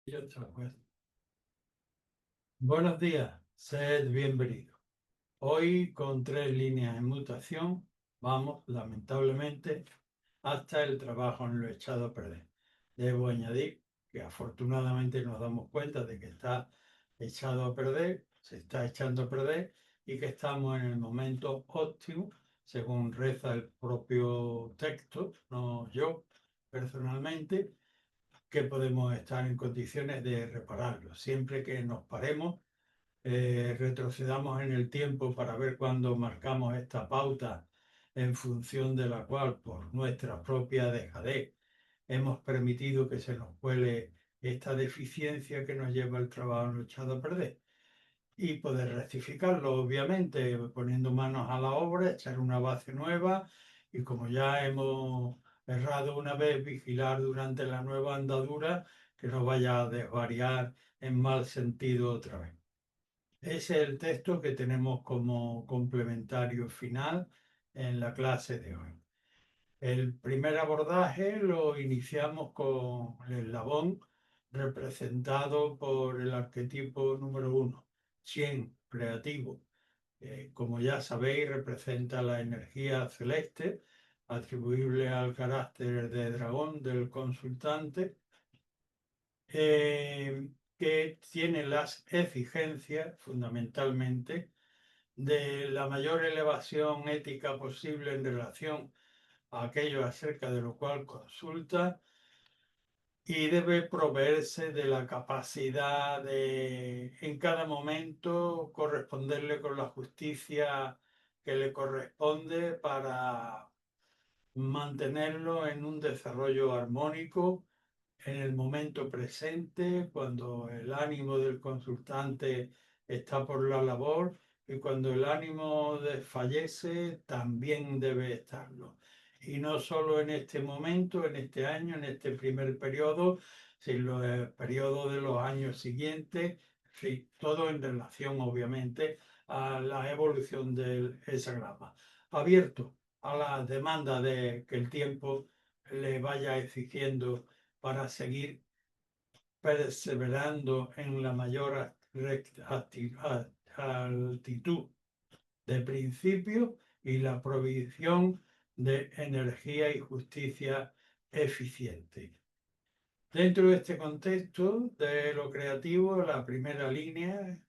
Ya está, pues. Buenos días, sed bienvenidos. Hoy con 3 líneas en mutación vamos, lamentablemente, hasta el trabajo en lo echado a perder. Debo añadir que afortunadamente nos damos cuenta de que está echado a perder, se está echando a perder y que estamos en el momento óptimo, según reza el propio texto, no yo personalmente, que podemos estar en condiciones de repararlo. Siempre que nos paremos, retrocedamos en el tiempo para ver cuándo marcamos esta pauta en función de la cual, por nuestra propia dejadez, hemos permitido que se nos cuele esta deficiencia que nos lleva el trabajo echado a perder. Y poder rectificarlo, obviamente, poniendo manos a la obra, echar una base nueva y como ya hemos errado una vez, vigilar durante la nueva andadura que no vaya a desvariar en mal sentido otra vez. Ese es el texto que tenemos como complementario final en la clase de hoy. El primer abordaje lo iniciamos con el eslabón representado por el arquetipo número 1, Xian, creativo. Como ya sabéis, representa la energía celeste atribuible al carácter de dragón del consultante, que tiene las exigencias fundamentalmente de la mayor elevación ética posible en relación a aquello acerca de lo cual consulta, y debe proveerse de la capacidad de en cada momento corresponderle con la justicia que le corresponde para mantenerlo en un desarrollo armónico en el momento presente, cuando el ánimo del consultante está por la labor y cuando el ánimo desfallece, también debe estarlo. Y no solo en este momento, en este año, en este primer periodo, sino en el periodo de los años siguientes, sí, todo en relación, obviamente, a la evolución del hexagrama. Abierto a la demanda de que el tiempo le vaya exigiendo para seguir perseverando en la mayor altitud de principio y la provisión de energía y justicia eficiente. Dentro de este contexto de lo creativo, la primera línea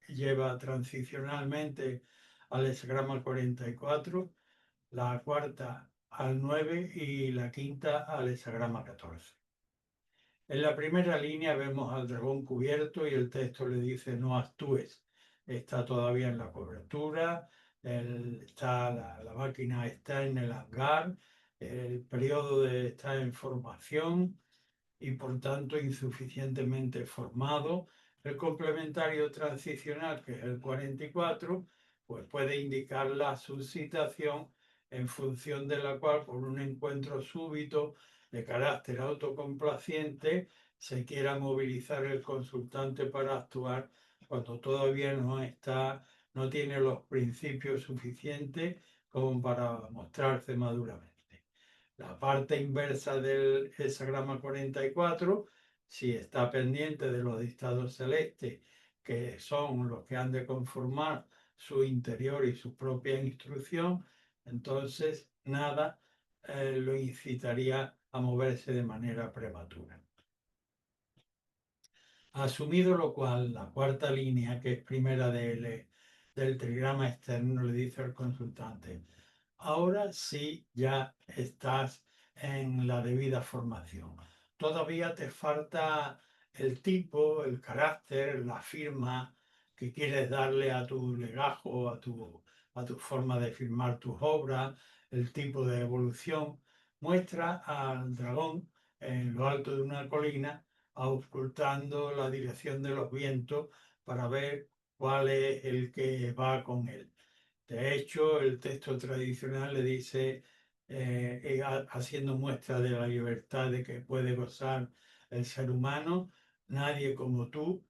lleva transicionalmente al hexagrama 44, la cuarta al 9 y la quinta al hexagrama 14. En la primera línea vemos al dragón cubierto y el texto le dice no actúes. Está todavía en la cobertura, la máquina está en el hangar, el periodo está en formación y por tanto insuficientemente formado. El complementario transicional, que es el 44, pues puede indicar la suscitación en función de la cual, por un encuentro súbito de carácter autocomplaciente, se quiera movilizar el consultante para actuar cuando todavía no tiene los principios suficientes como para mostrarse maduramente. La parte inversa del hexagrama 44, si está pendiente de los dictados celestes, que son los que han de conformar su interior y su propia instrucción, entonces nada lo incitaría a moverse de manera prematura. Asumido lo cual, la cuarta línea, que es primera del trigrama externo, le dice al consultante: ahora sí ya estás en la debida formación. Todavía te falta el tipo, el carácter, la firma que quieres darle a tu legajo, a tu forma de firmar tus obras, el tipo de evolución. Muestra al dragón en lo alto de una colina, auscultando la dirección de los vientos para ver cuál es el que va con él. De hecho, el texto tradicional le dice, haciendo muestra de la libertad de que puede gozar el ser humano, nadie como tú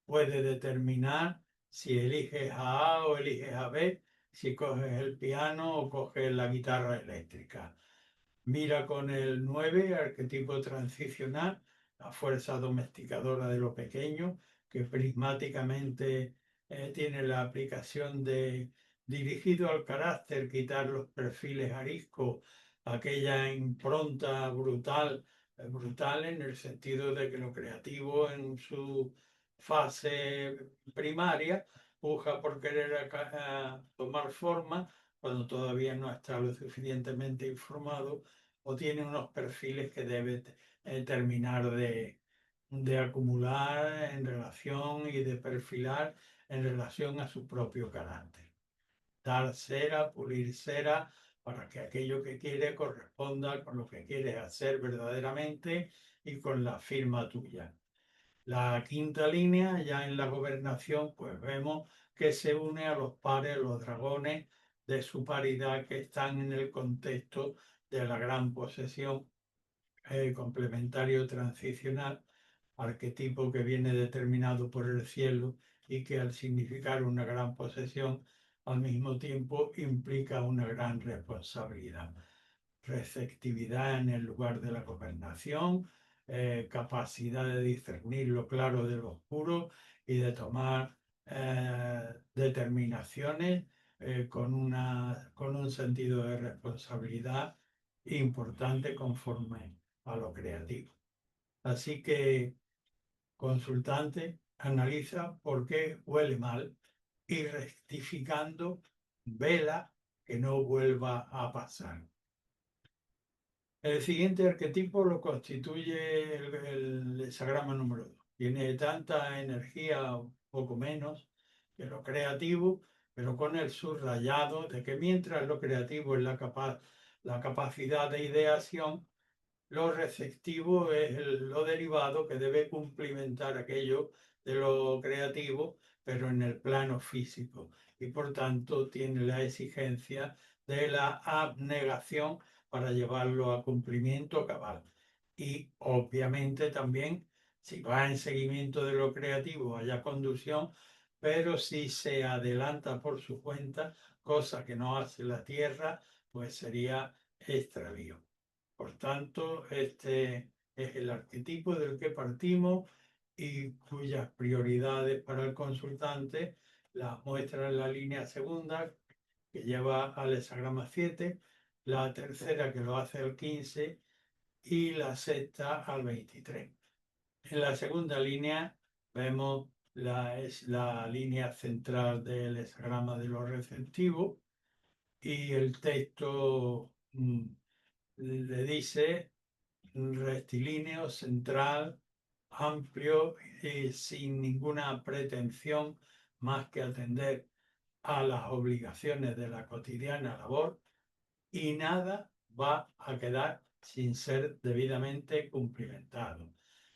puede determinar si eliges a A o eliges a B, si coges el piano o coges la guitarra eléctrica. Mira con el 9, arquetipo transicional, la fuerza domesticadora de lo pequeño, que prismáticamente tiene la aplicación de dirigido al carácter, quitar los perfiles ariscos, aquella impronta brutal, brutal en el sentido de que lo creativo en su fase primaria puja por querer tomar forma cuando todavía no está lo suficientemente informado o tiene unos perfiles que debe terminar de acumular en relación y de perfilar en relación a su propio carácter. Dar cera, pulir cera, para que aquello que quiere corresponda con lo que quieres hacer verdaderamente y con la firma tuya. La quinta línea, ya en la gobernación, pues vemos que se une a los pares, los dragones de su paridad que están en el contexto de la gran posesión complementario transicional, arquetipo que viene determinado por el cielo y que al significar una gran posesión, al mismo tiempo implica una gran responsabilidad. Receptividad en el lugar de la gobernación, capacidad de discernir lo claro de lo oscuro y de tomar determinaciones con un sentido de responsabilidad importante conforme a lo creativo. Así que consultante analiza por qué huele mal y rectificando vela que no vuelva a pasar. El siguiente arquetipo lo constituye el hexagrama número 2. Tiene tanta energía, un poco menos, que lo creativo, pero con el subrayado de que mientras lo creativo es la capacidad de ideación, lo receptivo es lo derivado que debe cumplimentar aquello de lo creativo, pero en el plano físico. Y por tanto tiene la exigencia de la abnegación para llevarlo a cumplimiento cabal. Y obviamente también, si va en seguimiento de lo creativo, haya conducción, pero si se adelanta por su cuenta, cosa que no hace la Tierra, pues sería extravío. Por tanto, este es el arquetipo del que partimos y cuyas prioridades para el consultante las muestra en la línea segunda, que lleva al hexagrama 7, la tercera que lo hace al 15 y la sexta al 23. En la segunda línea vemos es la línea central del hexagrama de los receptivos y el texto le dice rectilíneo, central, amplio y sin ninguna pretensión más que atender a las obligaciones de la cotidiana labor y nada va a quedar sin ser debidamente cumplimentado.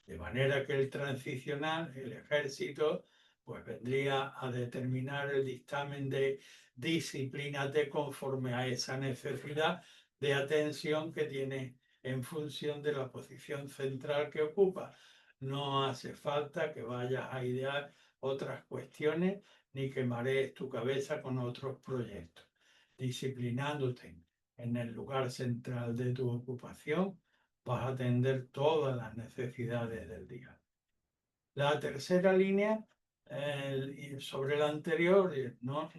De manera que el transicional, el ejército, pues vendría a determinar el dictamen de disciplínate conforme a esa necesidad de atención que tiene en función de la posición central que ocupa. No hace falta que vayas a idear otras cuestiones ni que marees tu cabeza con otros proyectos. Disciplinándote en el lugar central de tu ocupación, vas a atender todas las necesidades del día. La tercera línea, sobre la anterior, no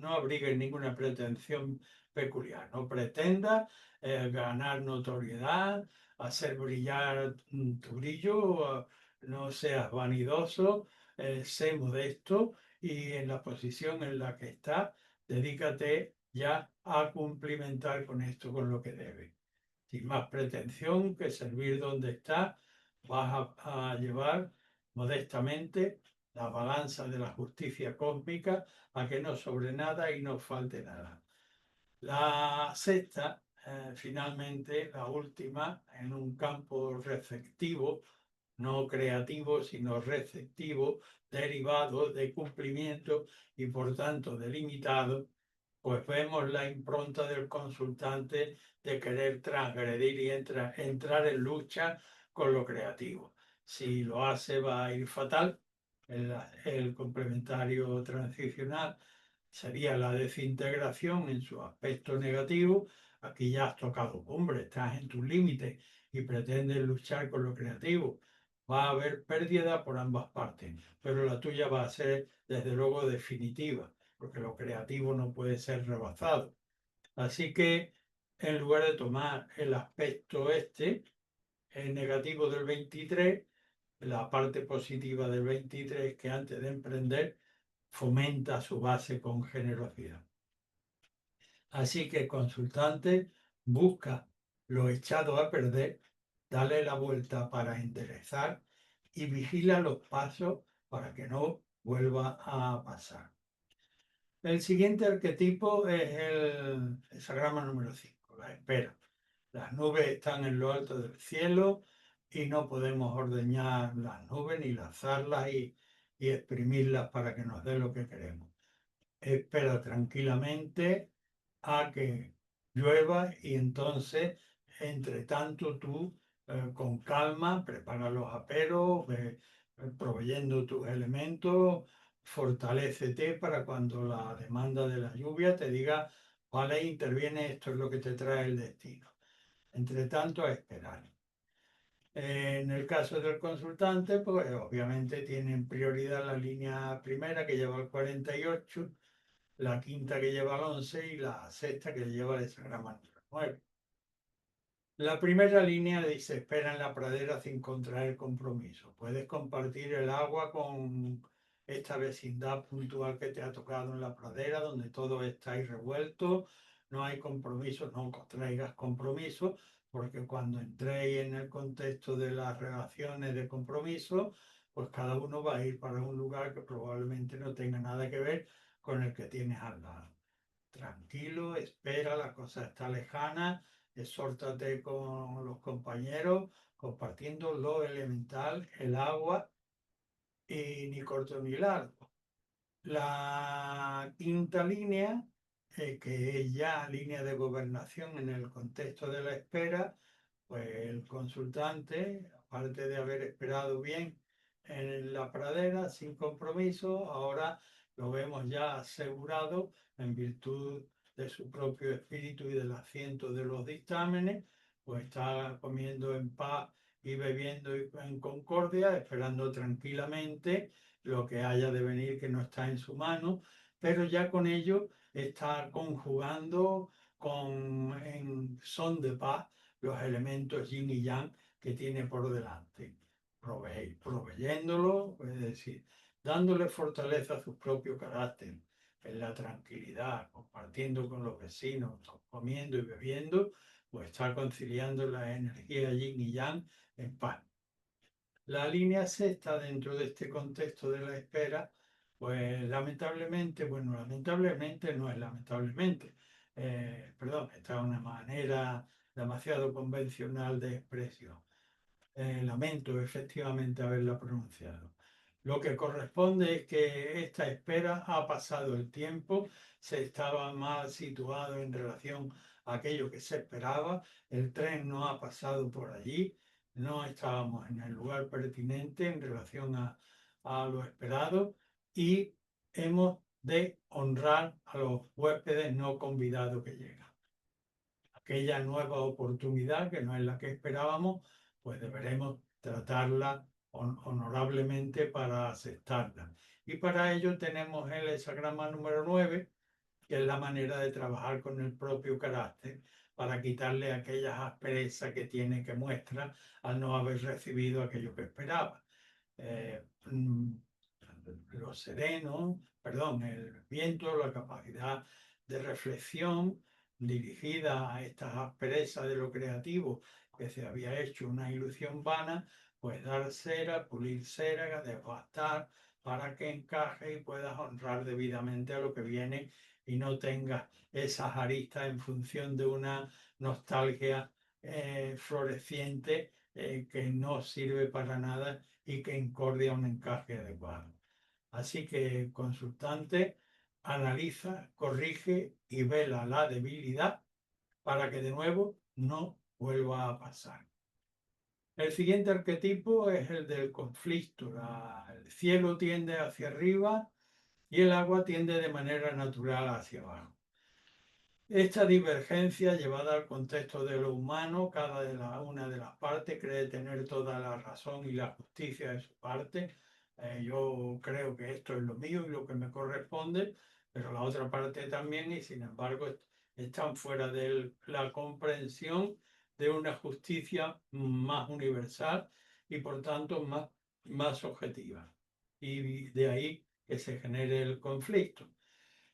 abrigue ninguna pretensión peculiar. No pretenda ganar notoriedad, hacer brillar tu brillo, no seas vanidoso, sé modesto y en la posición en la que estás, dedícate ya a cumplimentar con esto, con lo que debe. Sin más pretensión que servir donde está, vas a llevar modestamente la balanza de la justicia cósmica a que no sobre nada y no falte nada. La sexta, finalmente, la última, en un campo receptivo, no creativo, sino receptivo, derivado de cumplimiento y por tanto delimitado, pues vemos la impronta del consultante de querer transgredir y entrar en lucha con lo creativo. Si lo hace va a ir fatal. El complementario transicional sería la desintegración en su aspecto negativo. Aquí ya has tocado, hombre, estás en tus límites y pretendes luchar con lo creativo, va a haber pérdida por ambas partes, pero la tuya va a ser desde luego definitiva, porque lo creativo no puede ser rebasado. Así que en lugar de tomar el aspecto el negativo del 23, la parte positiva del 23 que antes de emprender fomenta su base con generosidad. Así que el consultante busca lo echado a perder, dale la vuelta para enderezar y vigila los pasos para que no vuelva a pasar. El siguiente arquetipo es el hexagrama número 5, la espera. Las nubes están en lo alto del cielo y no podemos ordeñar las nubes ni lanzarlas y exprimirlas para que nos dé lo que queremos. Espera tranquilamente a que llueva y entonces, entre tanto, tú con calma prepara los aperos, proveyendo tus elementos, fortalécete para cuando la demanda de la lluvia te diga, vale, interviene, esto es lo que te trae el destino. Entre tanto, a esperar. En el caso del consultante, pues obviamente tienen prioridad la línea primera que lleva el 48, la quinta que lleva el 11 y la sexta que lleva el hexagrama número 9. La primera línea dice, espera en la pradera sin contraer compromiso. Puedes compartir el agua con esta vecindad puntual que te ha tocado en la pradera, donde todo está ahí revuelto, no hay compromiso, no contraigas compromiso, porque cuando entréis en el contexto de las relaciones de compromiso, pues cada uno va a ir para un lugar que probablemente no tenga nada que ver con el que tienes al lado. Tranquilo, espera, la cosa está lejana, exhórtate con los compañeros, compartiendo lo elemental, el agua, y ni corto ni largo. La quinta línea, que es ya línea de gobernación en el contexto de la espera, pues el consultante, aparte de haber esperado bien en la pradera sin compromiso, ahora lo vemos ya asegurado en virtud de su propio espíritu y del asiento de los dictámenes, pues está comiendo en paz y bebiendo en concordia, esperando tranquilamente lo que haya de venir que no está en su mano, pero ya con ello está conjugando en son de paz los elementos yin y yang que tiene por delante, proveyéndolo, es decir, dándole fortaleza a su propio carácter, en la tranquilidad, compartiendo con los vecinos, comiendo y bebiendo, pues está conciliando la energía yin y yang en paz. La línea sexta dentro de este contexto de la espera, pues lamentablemente, bueno, lamentablemente no es lamentablemente, perdón, esta es una manera demasiado convencional de expresión. Lamento efectivamente haberla pronunciado. Lo que corresponde es que esta espera ha pasado el tiempo, se estaba mal situado en relación a aquello que se esperaba, el tren no ha pasado por allí, no estábamos en el lugar pertinente en relación a lo esperado y hemos de honrar a los huéspedes no convidados que llegan. Aquella nueva oportunidad que no es la que esperábamos, pues deberemos tratarla honorablemente para aceptarla. Y para ello tenemos el hexagrama número 9, que es la manera de trabajar con el propio carácter para quitarle aquellas asperezas que tiene que muestra al no haber recibido aquello que esperaba. Eh, mm, lo sereno, perdón, el viento, la capacidad de reflexión dirigida a estas asperezas de lo creativo que se había hecho una ilusión vana, pues dar cera, pulir cera, desbastar para que encaje y puedas honrar debidamente a lo que viene y no tengas esas aristas en función de una nostalgia floreciente que no sirve para nada y que incordia un encaje adecuado. Así que el consultante analiza, corrige y vela la debilidad para que de nuevo no vuelva a pasar. El siguiente arquetipo es el del conflicto. El cielo tiende hacia arriba y el agua tiende de manera natural hacia abajo. Esta divergencia llevada al contexto de lo humano, una de las partes cree tener toda la razón y la justicia de su parte. Yo creo que esto es lo mío y lo que me corresponde, pero la otra parte también, y sin embargo están fuera de la comprensión de una justicia más universal y por tanto más objetiva. Y de ahí que se genere el conflicto.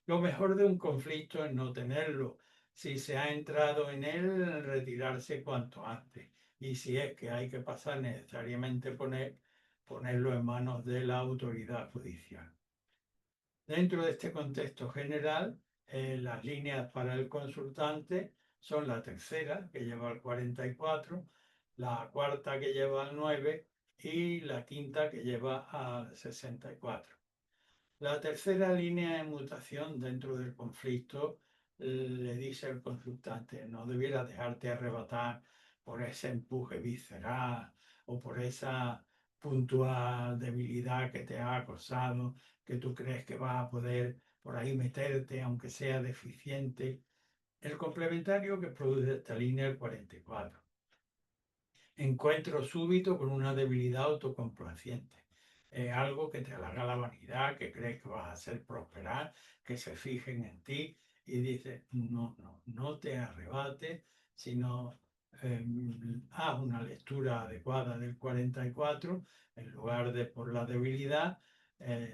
Lo mejor de un conflicto es no tenerlo. Si se ha entrado en él, retirarse cuanto antes. Y si es que hay que pasar necesariamente ponerlo en manos de la autoridad judicial. Dentro de este contexto general, las líneas para el consultante son la tercera, que lleva al 44, la cuarta, que lleva al 9, y la quinta, que lleva al 64. La tercera línea de mutación dentro del conflicto le dice al consultante: no debieras dejarte arrebatar por ese empuje visceral o por esa puntual debilidad que te ha acosado, que tú crees que vas a poder por ahí meterte, aunque sea deficiente. El complementario que produce esta línea, el 44: encuentro súbito con una debilidad autocomplaciente. Es algo que te halaga la vanidad, que crees que vas a hacer prosperar, que se fijen en ti y dices: no te arrebates, sino haz una lectura adecuada del 44, en lugar de por la debilidad,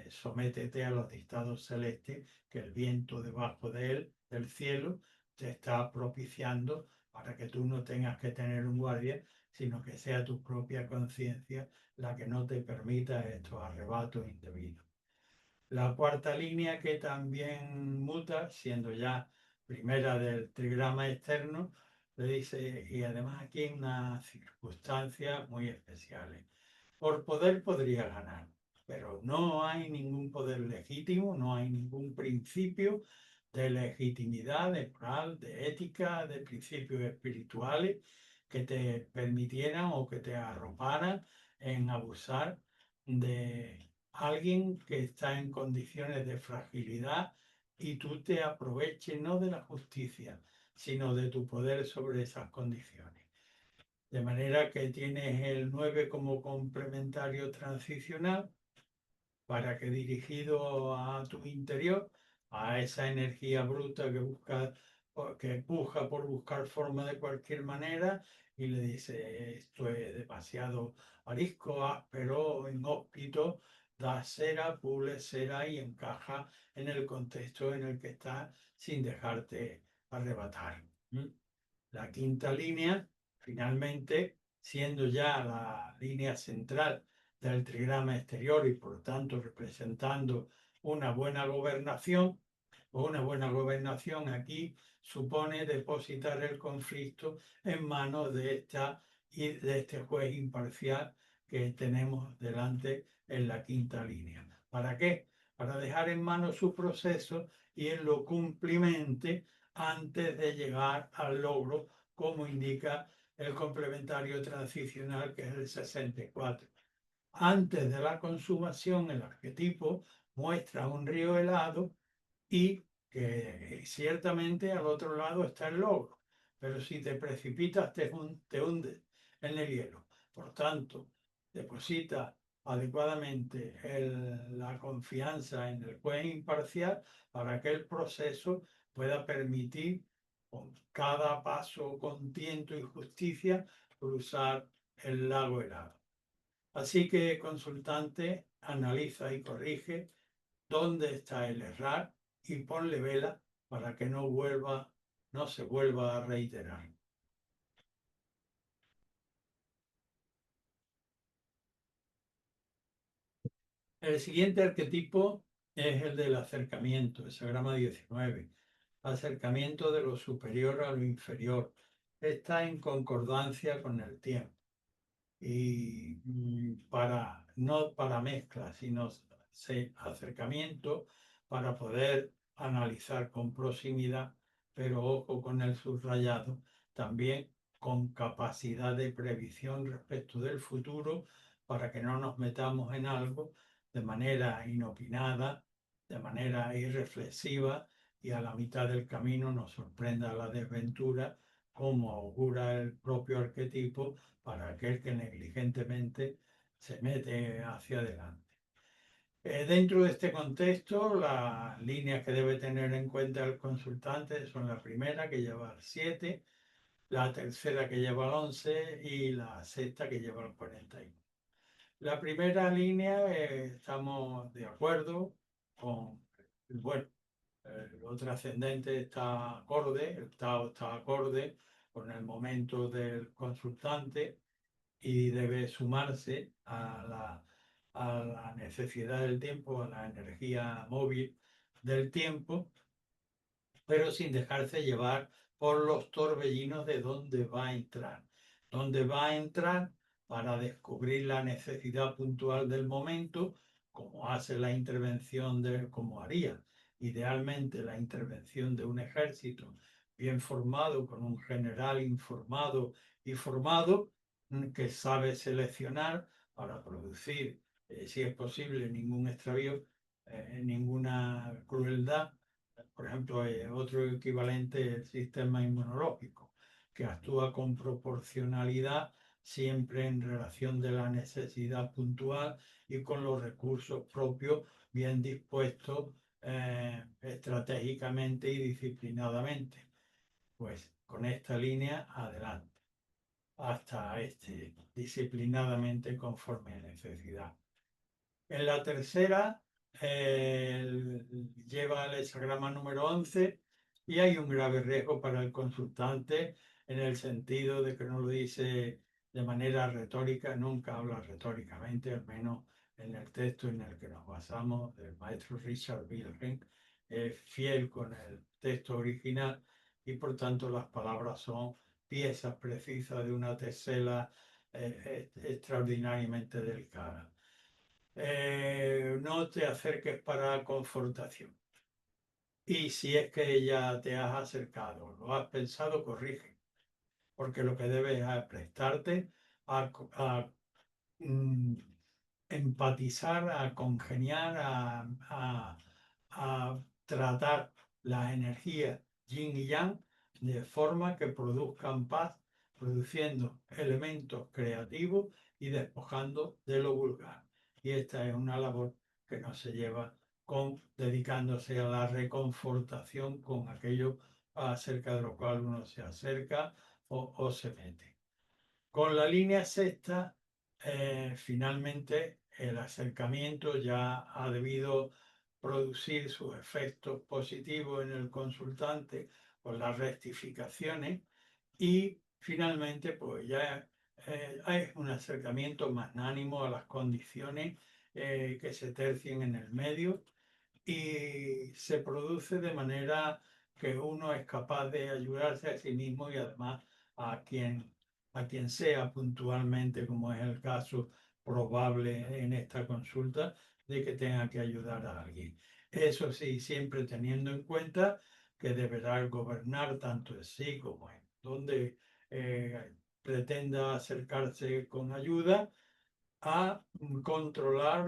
sométete a los dictados celestes que el viento debajo de él, del cielo, te está propiciando para que tú no tengas que tener un guardia, sino que sea tu propia conciencia la que no te permita estos arrebatos indebidos. La cuarta línea, que también muta, siendo ya primera del trigrama externo, le dice: y además aquí hay unas circunstancias muy especiales. Por poder podría ganar, pero no hay ningún poder legítimo, no hay ningún principio de legitimidad, de moral, de ética, de principios espirituales que te permitieran o que te arroparan en abusar de alguien que está en condiciones de fragilidad y tú te aproveches no de la justicia, sino de tu poder sobre esas condiciones. De manera que tienes el 9 como complementario transicional, para que, dirigido a tu interior, a esa energía bruta que busca, que puja por buscar forma de cualquier manera, y le dice: esto es demasiado arisco, áspero, inhóspito, da cera, pule cera y encaja en el contexto en el que estás sin dejarte arrebatar. La quinta línea, finalmente, siendo ya la línea central del trigrama exterior y por tanto representando una buena gobernación, o una buena gobernación aquí supone depositar el conflicto en manos de este juez imparcial que tenemos delante en la quinta línea. ¿Para qué? Para dejar en manos su proceso y él lo cumplimente antes de llegar al logro, como indica el complementario transicional, que es el 64. Antes de la consumación, el arquetipo muestra un río helado y que ciertamente al otro lado está el logro, pero si te precipitas te hundes en el hielo. Por tanto, deposita adecuadamente la confianza en el juez imparcial para que el proceso pueda permitir, con cada paso con tiento y justicia, cruzar el lago helado. Así que, consultante, analiza y corrige dónde está el errar y ponle vela para que no se vuelva a reiterar. El siguiente arquetipo es el del acercamiento, el grama 19. Acercamiento de lo superior a lo inferior. Está en concordancia con el tiempo. Y no para mezcla, sino acercamiento para poder analizar con proximidad, pero ojo con el subrayado, también con capacidad de previsión respecto del futuro, para que no nos metamos en algo de manera inopinada, de manera irreflexiva, y a la mitad del camino nos sorprenda la desventura, como augura el propio arquetipo para aquel que negligentemente se mete hacia adelante. Dentro de este contexto, las líneas que debe tener en cuenta el consultante son la primera, que lleva el 7, la tercera, que lleva el 11, y la sexta, que lleva el 41. La primera línea, estamos de acuerdo con, bueno, el otro ascendente está acorde, el Tao está acorde con el momento del consultante y debe sumarse a la necesidad del tiempo, a la energía móvil del tiempo, pero sin dejarse llevar por los torbellinos de dónde va a entrar. Dónde va a entrar para descubrir la necesidad puntual del momento, como hace la intervención como haría idealmente la intervención de un ejército bien formado, con un general informado y formado, que sabe seleccionar para producir, si es posible, ningún extravío, ninguna crueldad. Por ejemplo, otro equivalente es el sistema inmunológico, que actúa con proporcionalidad siempre en relación de la necesidad puntual y con los recursos propios bien dispuestos estratégicamente y disciplinadamente. Pues con esta línea adelante, hasta disciplinadamente conforme a necesidad. En la tercera lleva el hexagrama número 11 y hay un grave riesgo para el consultante en el sentido de que no lo dice de manera retórica, nunca habla retóricamente, al menos en el texto en el que nos basamos, del maestro Richard Wilhelm, es fiel con el texto original y por tanto las palabras son piezas precisas de una tesela extraordinariamente delicada. No te acerques para confrontación. Y si es que ya te has acercado, lo has pensado, corrige, porque lo que debes es prestarte a mm, empatizar, a congeniar, a tratar las energías yin y yang de forma que produzcan paz, produciendo elementos creativos y despojando de lo vulgar. Y esta es una labor que no se lleva dedicándose a la reconfortación con aquello acerca de lo cual uno se acerca o se mete. Con la línea sexta, finalmente el acercamiento ya ha debido producir sus efectos positivos en el consultante con las rectificaciones y finalmente pues ya hay un acercamiento magnánimo a las condiciones que se tercien en el medio y se produce de manera que uno es capaz de ayudarse a sí mismo y además a quien sea puntualmente, como es el caso probable en esta consulta, de que tenga que ayudar a alguien. Eso sí, siempre teniendo en cuenta que deberá gobernar tanto en sí como en donde pretenda acercarse con ayuda a controlar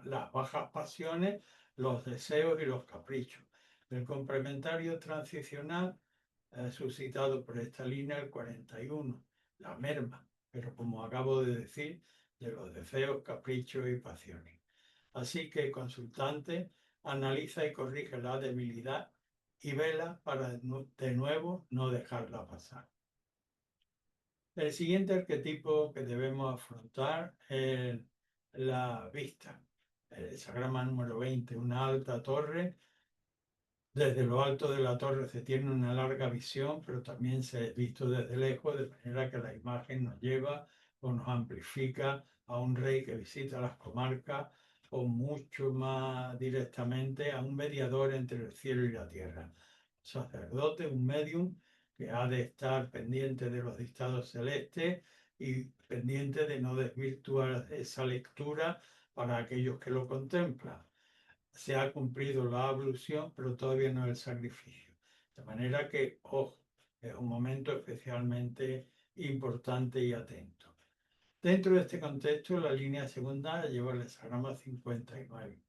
las bajas pasiones, los deseos y los caprichos. El complementario transicional suscitado por esta línea, el 41, la merma, pero como acabo de decir, de los deseos, caprichos y pasiones. Así que consultante analiza y corrige la debilidad y vela para de nuevo no dejarla pasar. El siguiente arquetipo que debemos afrontar es la vista. El hexagrama número 20, una alta torre. Desde lo alto de la torre se tiene una larga visión, pero también se es visto desde lejos, de manera que la imagen nos lleva o nos amplifica a un rey que visita las comarcas o mucho más directamente a un mediador entre el cielo y la tierra. Sacerdote, un medium que ha de estar pendiente de los dictados celestes y pendiente de no desvirtuar esa lectura para aquellos que lo contemplan. Se ha cumplido la ablución, pero todavía no el sacrificio. De manera que, ojo, es un momento especialmente importante y atento. Dentro de este contexto, la línea segunda lleva el hexagrama 59.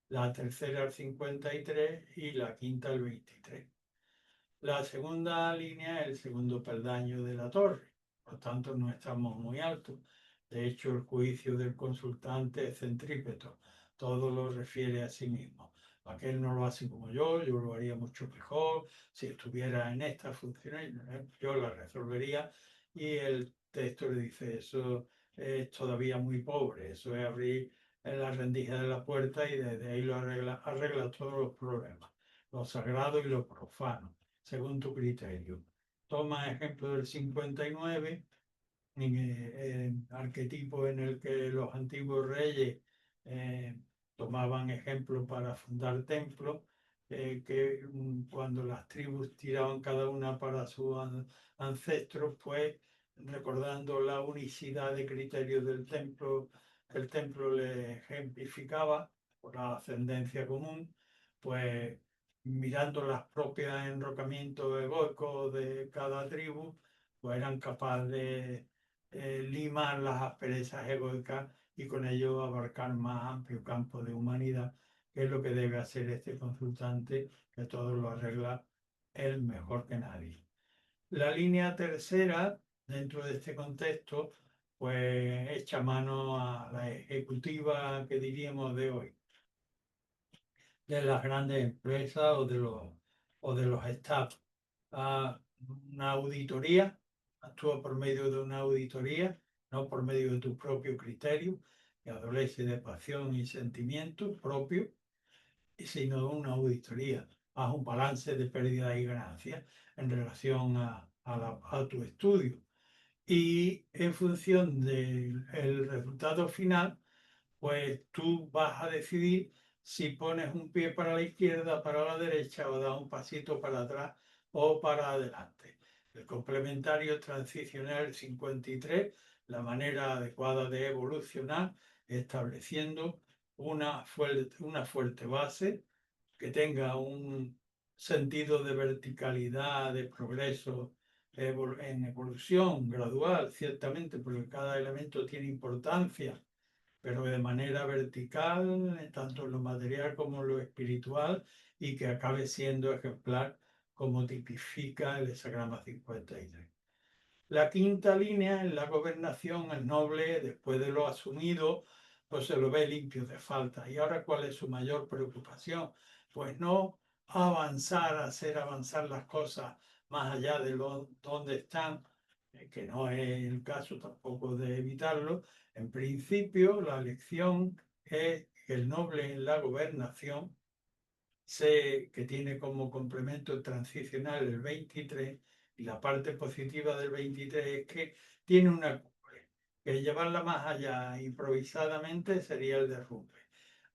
la tercera el 53 y la quinta el 23. La segunda línea es el segundo peldaño de la torre, por tanto no estamos muy altos. De hecho, el juicio del consultante es centrípeto, todo lo refiere a sí mismo. Aquel no lo hace como yo lo haría mucho mejor. Si estuviera en esta función, yo la resolvería. Y el texto le dice, eso es todavía muy pobre, eso es abrir en la rendija de la puerta y desde ahí lo arregla todos los problemas, lo sagrado y lo profano según tu criterio. Toma ejemplo del 59, arquetipo en el que los antiguos reyes eh, tomaban ejemplo para fundar templos, que cuando las tribus tiraban cada una para sus ancestros, pues recordando la unicidad de criterios del templo, que el templo le ejemplificaba por la ascendencia común, pues mirando las propias enrocamientos egoicos de cada tribu, pues eran capaces de limar las asperezas egoicas y con ello abarcar más amplio campo de humanidad, que es lo que debe hacer este consultante, que todo lo arregla él mejor que nadie. La línea tercera, dentro de este contexto, pues echa mano a la ejecutiva que diríamos de hoy, de las grandes empresas o de los staff. Una auditoría, actúa por medio de una auditoría, no por medio de tu propio criterio, que adolece de pasión y sentimiento propio, sino de una auditoría. Haz un balance de pérdidas y ganancias en relación a tu estudio. Y en función del resultado final, pues tú vas a decidir si pones un pie para la izquierda, para la derecha o das un pasito para atrás o para adelante. El complementario transicional 53, la manera adecuada de evolucionar, estableciendo una fuerte base que tenga un sentido de verticalidad, de progreso en evolución gradual, ciertamente, porque cada elemento tiene importancia, pero de manera vertical, tanto en lo material como en lo espiritual, y que acabe siendo ejemplar como tipifica el hexagrama 53. La quinta línea en la gobernación, el noble, después de lo asumido, pues se lo ve limpio de falta. ¿Y ahora cuál es su mayor preocupación? Pues no avanzar, hacer avanzar las cosas más allá de donde están, que no es el caso tampoco de evitarlo. En principio, la lección es que el noble en la gobernación, sé que tiene como complemento transicional el 23, y la parte positiva del 23 es que tiene una cumbre, que llevarla más allá improvisadamente sería el derrumbe.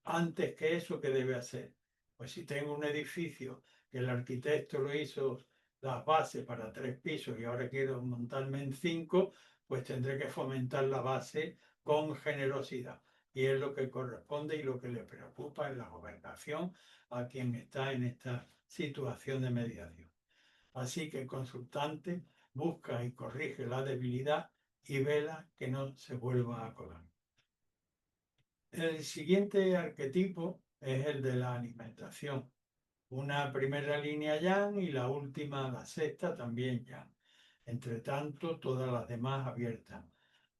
Antes que eso, ¿qué debe hacer? Pues si tengo un edificio que el arquitecto lo hizo las bases para 3 pisos y ahora quiero montarme en 5, pues tendré que fomentar la base con generosidad. Y es lo que corresponde y lo que le preocupa en la gobernación a quien está en esta situación de mediación. Así que el consultante busca y corrige la debilidad y vela que no se vuelva a colar. El siguiente arquetipo es el de la alimentación. Una primera línea yang y la última, la sexta, también yang. Entre tanto, todas las demás abiertas.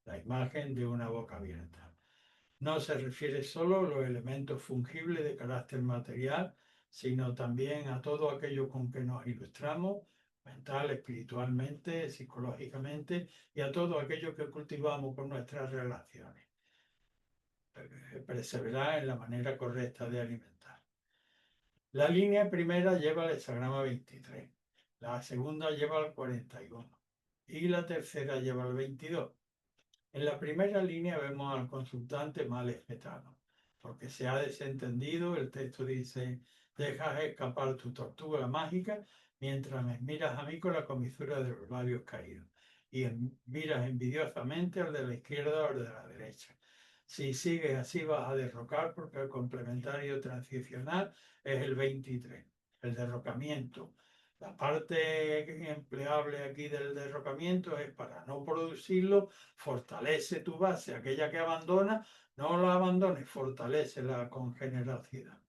La imagen de una boca abierta. No se refiere solo a los elementos fungibles de carácter material, sino también a todo aquello con que nos ilustramos, mental, espiritualmente, psicológicamente, y a todo aquello que cultivamos con nuestras relaciones. Perseverar en la manera correcta de alimentar. La línea primera lleva el hexagrama 23, la segunda lleva el 41 y la tercera lleva el 22. En la primera línea vemos al consultante mal espetado, porque se ha desentendido. El texto dice: dejas escapar tu tortuga mágica mientras me miras a mí con la comisura de los labios caídos y miras envidiosamente al de la izquierda o al de la derecha. Si sigues así vas a derrocar, porque el complementario transicional es el 23, el derrocamiento. La parte empleable aquí del derrocamiento es para no producirlo, fortalece tu base, aquella que abandona, no la abandones, fortalece la congeneración.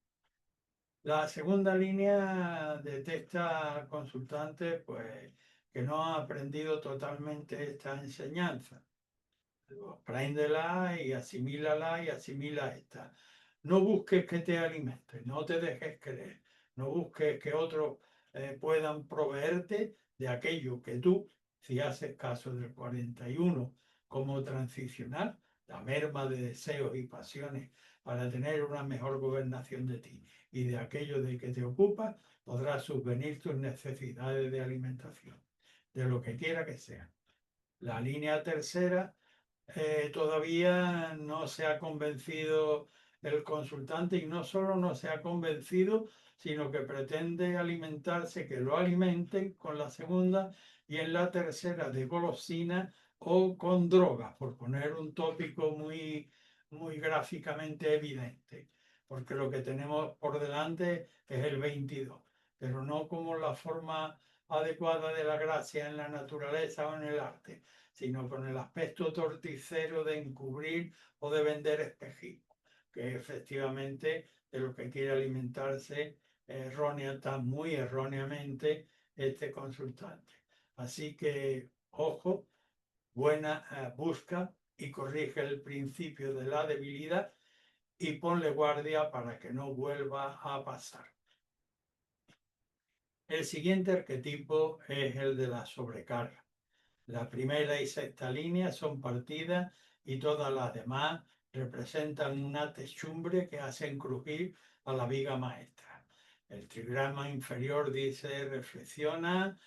La segunda línea detecta al consultante pues, que no ha aprendido totalmente esta enseñanza. Apréndela y asimila esta. No busques que te alimente, no te dejes creer, no busques que otros puedan proveerte de aquello que tú, si haces caso del 41 como transicional, la merma de deseos y pasiones para tener una mejor gobernación de ti y de aquello de que te ocupas, podrás subvenir tus necesidades de alimentación, de lo que quiera que sea. La línea tercera todavía no se ha convencido el consultante y no solo no se ha convencido, sino que pretende alimentarse, que lo alimenten con la segunda y en la tercera de golosina o con drogas, por poner un tópico muy, muy gráficamente evidente, porque lo que tenemos por delante es el 22, pero no como la forma adecuada de la gracia en la naturaleza o en el arte, sino con el aspecto torticero de encubrir o de vender espejismo, que efectivamente de lo que quiere alimentarse tan muy erróneamente este consultante. Así que, ojo, buena busca y corrige el principio de la debilidad y ponle guardia para que no vuelva a pasar. El siguiente arquetipo es el de la sobrecarga. La primera y sexta línea son partidas y todas las demás representan una techumbre que hacen crujir a la viga maestra. El trigrama inferior dice reflexiona,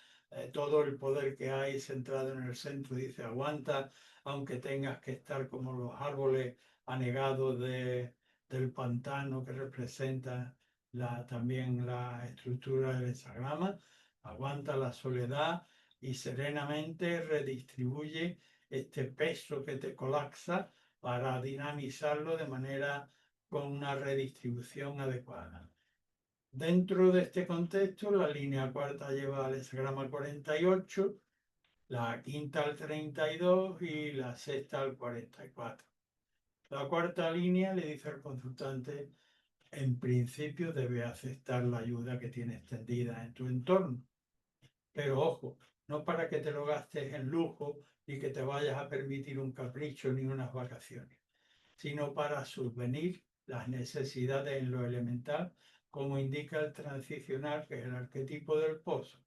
todo el poder que hay centrado en el centro dice aguanta, aunque tengas que estar como los árboles anegados del pantano que representa también la estructura del hexagrama, aguanta la soledad y serenamente redistribuye este peso que te colapsa para dinamizarlo de manera con una redistribución adecuada. Dentro de este contexto, la línea cuarta lleva al hexagrama 48, la quinta al 32 y la sexta al 44. La cuarta línea le dice al consultante, en principio debe aceptar la ayuda que tiene extendida en tu entorno. Pero ojo, no para que te lo gastes en lujo y que te vayas a permitir un capricho ni unas vacaciones, sino para subvenir las necesidades en lo elemental, como indica el transicional, que es el arquetipo del pozo.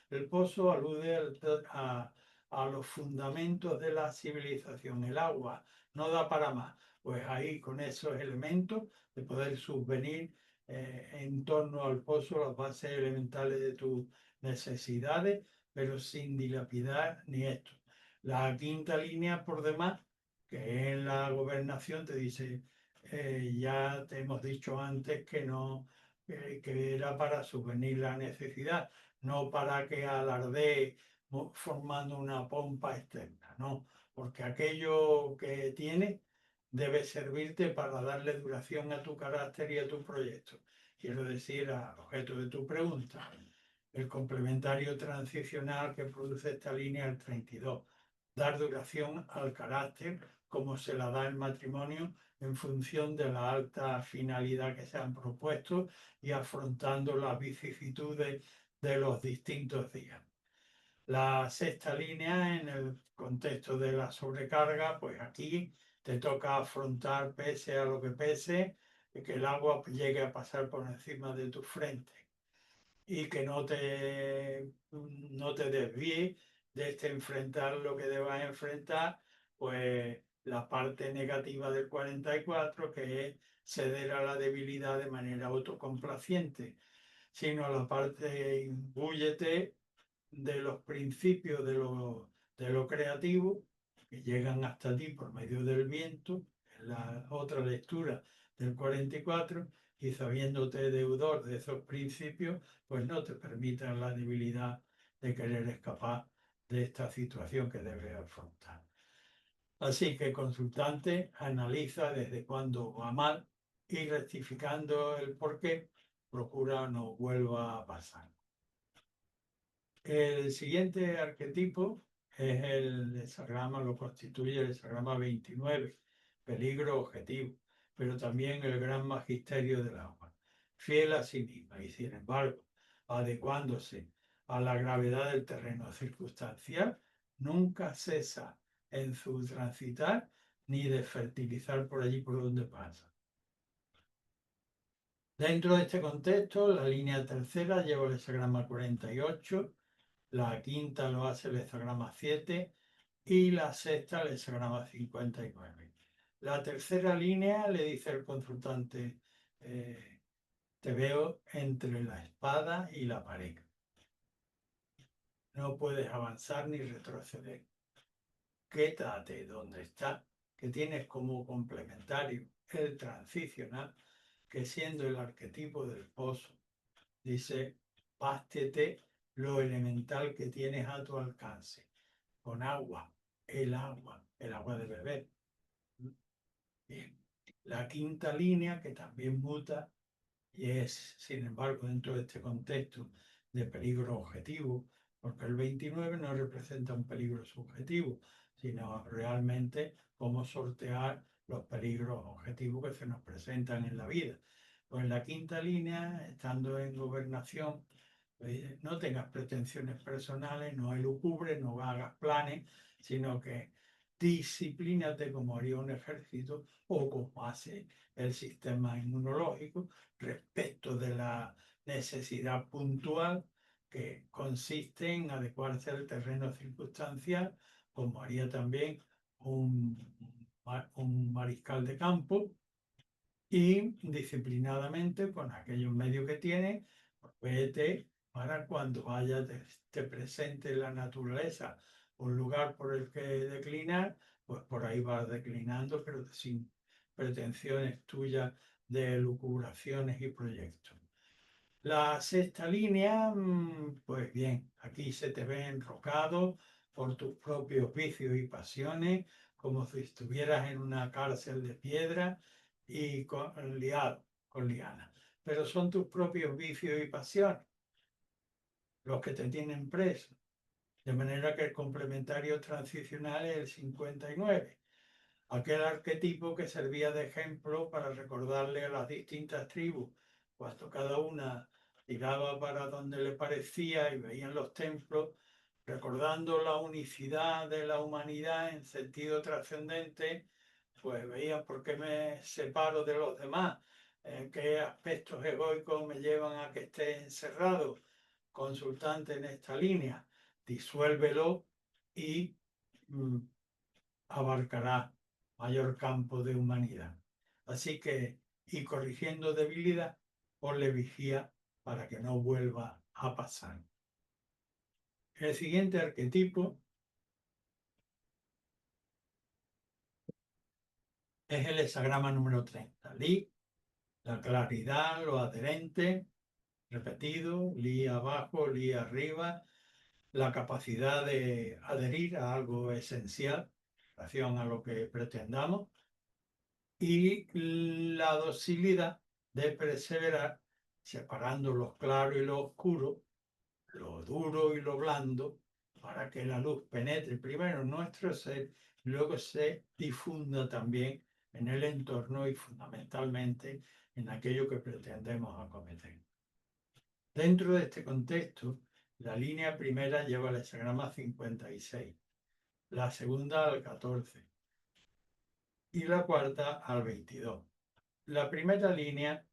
El pozo alude a los fundamentos de la civilización. El agua no da para más. Pues ahí, con esos elementos, de poder subvenir en torno al pozo las bases elementales de tus necesidades, pero sin dilapidar ni esto. La quinta línea, por demás, que en la gobernación te dice, ya te hemos dicho antes que no, que era para subvenir la necesidad, no para que alardee formando una pompa externa, no, porque aquello que tiene debe servirte para darle duración a tu carácter y a tu proyecto. Quiero decir, al objeto de tu pregunta, el complementario transicional que produce esta línea, el 32, dar duración al carácter como se la da el matrimonio en función de la alta finalidad que se han propuesto y afrontando las vicisitudes de los distintos días. La sexta línea, en el contexto de la sobrecarga, pues aquí te toca afrontar, pese a lo que pese, que el agua llegue a pasar por encima de tu frente y que no te desvíe de este enfrentar lo que debas enfrentar, pues la parte negativa del 44, que es ceder a la debilidad de manera autocomplaciente, sino la parte imbúyete de los principios de lo creativo que llegan hasta ti por medio del viento, la otra lectura del 44, y sabiéndote deudor de esos principios, pues no te permitan la debilidad de querer escapar de esta situación que debes afrontar. Así que consultante analiza desde cuándo va mal y rectificando el por qué, procura no vuelva a pasar. El siguiente arquetipo es el hexagrama, lo constituye el hexagrama 29, peligro objetivo, pero también el gran magisterio del agua, fiel a sí misma y sin embargo, adecuándose a la gravedad del terreno circunstancial, nunca cesa en su transitar ni de fertilizar por allí por donde pasa. Dentro de este contexto, la línea tercera lleva el hexagrama 48, la quinta lo hace el hexagrama 7 y la sexta el hexagrama 59. La tercera línea le dice al consultante, te veo entre la espada y la pared. No puedes avanzar ni retroceder. Quédate donde está, que tienes como complementario el transicional, que siendo el arquetipo del pozo, dice, bástete lo elemental que tienes a tu alcance, con agua, el agua de beber. Bien. La quinta línea, que también muta, y es, sin embargo, dentro de este contexto de peligro objetivo, porque el 29 no representa un peligro subjetivo, sino realmente cómo sortear los peligros objetivos que se nos presentan en la vida. Pues la quinta línea, estando en gobernación, no tengas pretensiones personales, no elucubres, no hagas planes, sino que disciplínate como haría un ejército o como hace el sistema inmunológico respecto de la necesidad puntual que consiste en adecuarse al terreno circunstancial, como haría también un, un mariscal de campo, y disciplinadamente con aquellos medios que tiene, pues vete para cuando vaya te presente la naturaleza un lugar por el que declinar, pues por ahí vas declinando, pero sin pretensiones tuyas de lucubraciones y proyectos. La sexta línea, pues bien, aquí se te ve enrocado por tus propios vicios y pasiones, como si estuvieras en una cárcel de piedra y liado con lianas. Pero son tus propios vicios y pasiones los que te tienen preso. De manera que el complementario transicional es el 59, aquel arquetipo que servía de ejemplo para recordarle a las distintas tribus, cuando cada una tiraba para donde le parecía y veían los templos, recordando la unicidad de la humanidad en sentido trascendente, pues veían por qué me separo de los demás, qué aspectos egoicos me llevan a que esté encerrado, consultante en esta línea, disuélvelo y abarcará mayor campo de humanidad. Así que, y corrigiendo debilidad, ponle vigía para que no vuelva a pasar. El siguiente arquetipo es el hexagrama número 30. Li, la claridad, lo adherente, repetido, li abajo, li arriba, la capacidad de adherir a algo esencial, en relación a lo que pretendamos, y la docilidad de perseverar separando lo claro y lo oscuro, lo duro y lo blando, para que la luz penetre primero en nuestro ser y luego se difunda también en el entorno y fundamentalmente en aquello que pretendemos acometer. Dentro de este contexto, la línea primera lleva el hexagrama 56, la segunda al 14 y la cuarta al 22. La primera línea,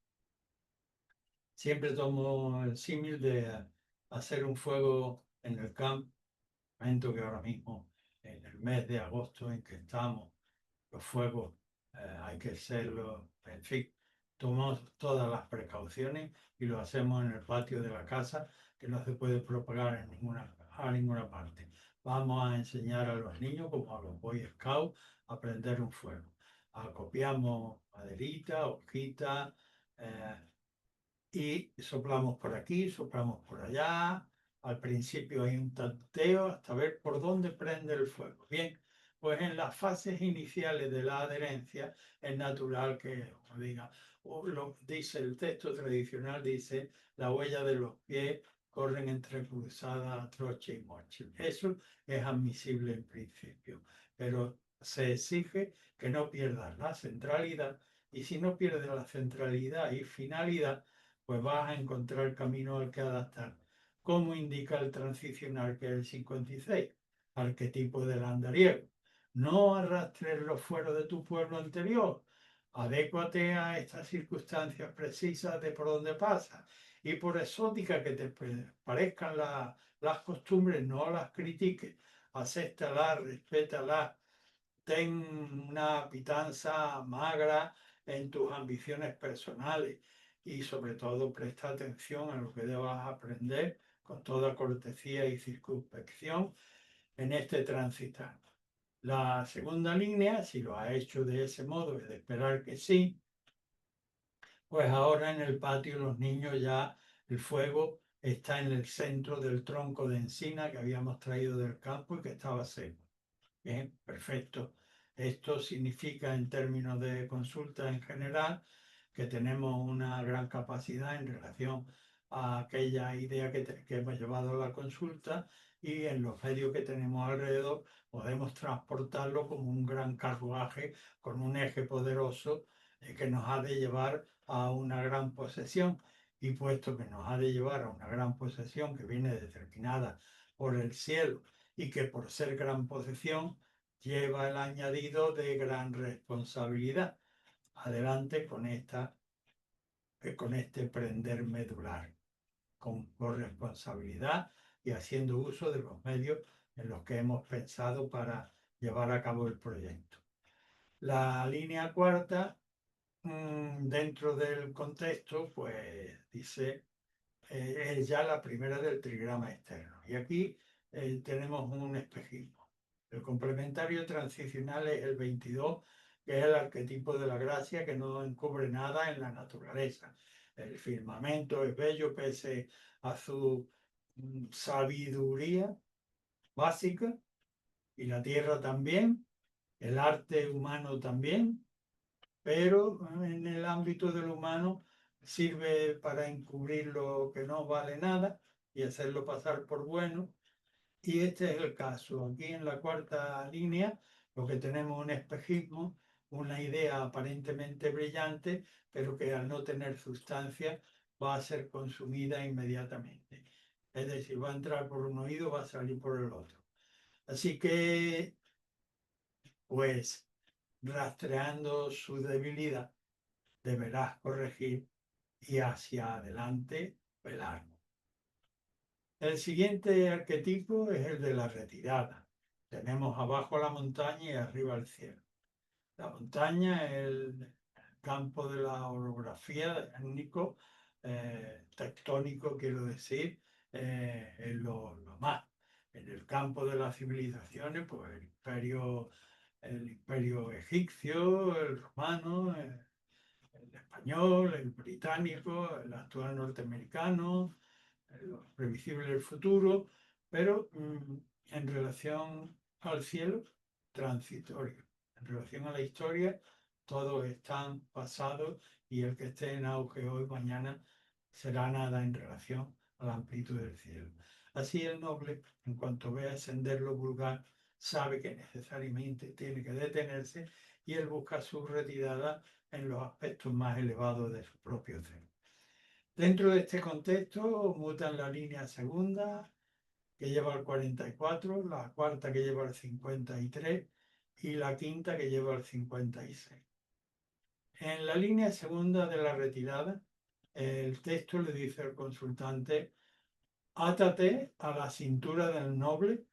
siempre tomo el símil de hacer un fuego en el campo, momento que ahora mismo, en el mes de agosto en que estamos, los fuegos hay que hacerlo, en fin, tomamos todas las precauciones y lo hacemos en el patio de la casa, que no se puede propagar a ninguna parte. Vamos a enseñar a los niños, como a los Boy Scouts, a prender un fuego. Acopiamos maderita, hojita, y soplamos por aquí, soplamos por allá. Al principio hay un tanteo hasta ver por dónde prende el fuego. Bien, pues en las fases iniciales de la adherencia es natural que, como diga, o lo dice el texto tradicional, dice la huella de los pies corren entre Cruzada, Troche y Moche. Eso es admisible en principio, pero se exige que no pierdas la centralidad, y si no pierdes la centralidad y finalidad, pues vas a encontrar el camino al que adaptar. Como indica el transicional, que es el 56, arquetipo del andariego. No arrastres los fueros de tu pueblo anterior. Adécuate a estas circunstancias precisas de por donde pasas. Y por exótica que te parezcan las costumbres, no las critiques, acéptalas, respétalas, ten una pitanza magra en tus ambiciones personales y sobre todo presta atención a lo que debas aprender con toda cortesía y circunspección en este transitar. La segunda línea, si lo ha hecho de ese modo, es de esperar que sí, pues ahora en el patio los niños ya el fuego está en el centro del tronco de encina que habíamos traído del campo y que estaba seco. Bien, perfecto. Esto significa en términos de consulta en general que tenemos una gran capacidad en relación a aquella idea que hemos llevado a la consulta, y en los medios que tenemos alrededor podemos transportarlo como un gran carruaje con un eje poderoso que nos ha de llevar a una gran posesión. Y puesto que nos ha de llevar a una gran posesión que viene determinada por el cielo y que por ser gran posesión lleva el añadido de gran responsabilidad. Adelante con este prender medular, con corresponsabilidad y haciendo uso de los medios en los que hemos pensado para llevar a cabo el proyecto. La línea cuarta, dentro del contexto, pues dice, es ya la primera del trigrama externo. Y aquí tenemos un espejismo. El complementario transicional es el 22, que es el arquetipo de la gracia, que no encubre nada en la naturaleza. El firmamento es bello pese a su sabiduría básica, y la tierra también, el arte humano también, pero en el ámbito de lo humano sirve para encubrir lo que no vale nada y hacerlo pasar por bueno. Y este es el caso. Aquí en la cuarta línea lo que tenemos es un espejismo, una idea aparentemente brillante, pero que al no tener sustancia va a ser consumida inmediatamente. Es decir, va a entrar por un oído, va a salir por el otro. Así que, pues, rastreando su debilidad, deberás corregir y hacia adelante velar. El siguiente arquetipo es el de la retirada. Tenemos abajo la montaña y arriba el cielo. La montaña es el campo de la orografía, étnico, tectónico, quiero decir, es lo más. En el campo de las civilizaciones, pues el imperio egipcio, el romano, el español, el británico, el actual norteamericano, lo previsible del futuro, pero en relación al cielo, transitorio. En relación a la historia, todos están pasados, y el que esté en auge hoy, mañana, será nada en relación a la amplitud del cielo. Así el noble, en cuanto ve ascender lo vulgar, sabe que necesariamente tiene que detenerse, y él busca su retirada en los aspectos más elevados de su propio ser. Dentro de este contexto mutan la línea segunda, que lleva al 44, la cuarta que lleva al 53 y la quinta que lleva al 56. En la línea segunda de la retirada, el texto le dice al consultante: átate a la cintura del noble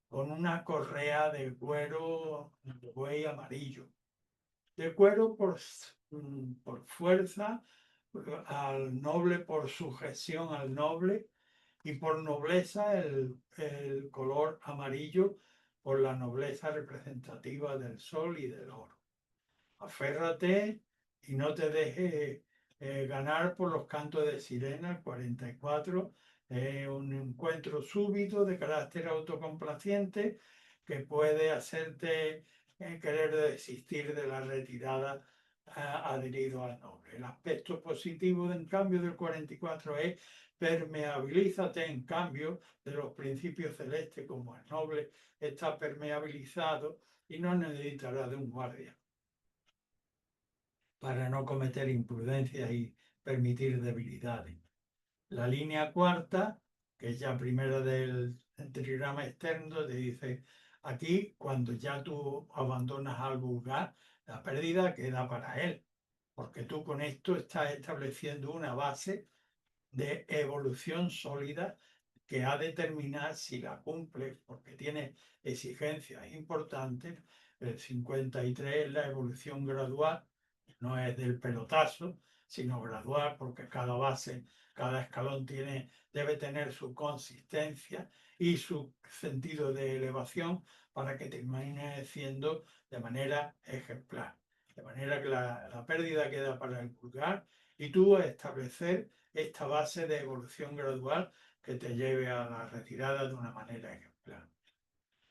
con una correa de cuero de buey amarillo. De cuero por fuerza, al noble por sujeción al noble, y por nobleza el color amarillo por la nobleza representativa del sol y del oro. Aférrate y no te dejes ganar por los cantos de sirena. El 44, un encuentro súbito de carácter autocomplaciente que puede hacerte querer desistir de la retirada adherido al noble. El aspecto positivo, en cambio, del 44 es permeabilízate, en cambio, de los principios celestes, como el noble está permeabilizado y no necesitará de un guardia para no cometer imprudencias y permitir debilidades. La línea cuarta, que es ya primera del trigrama externo, te dice, aquí cuando ya tú abandonas al vulgar, la pérdida queda para él, porque tú con esto estás estableciendo una base de evolución sólida que ha de determinar si la cumples, porque tiene exigencias importantes. El 53 es la evolución gradual, no es del pelotazo, sino gradual, porque cada base, cada escalón debe tener su consistencia y su sentido de elevación para que termine siendo de manera ejemplar. De manera que la pérdida queda para el vulgar y tú a establecer esta base de evolución gradual que te lleve a la retirada de una manera ejemplar.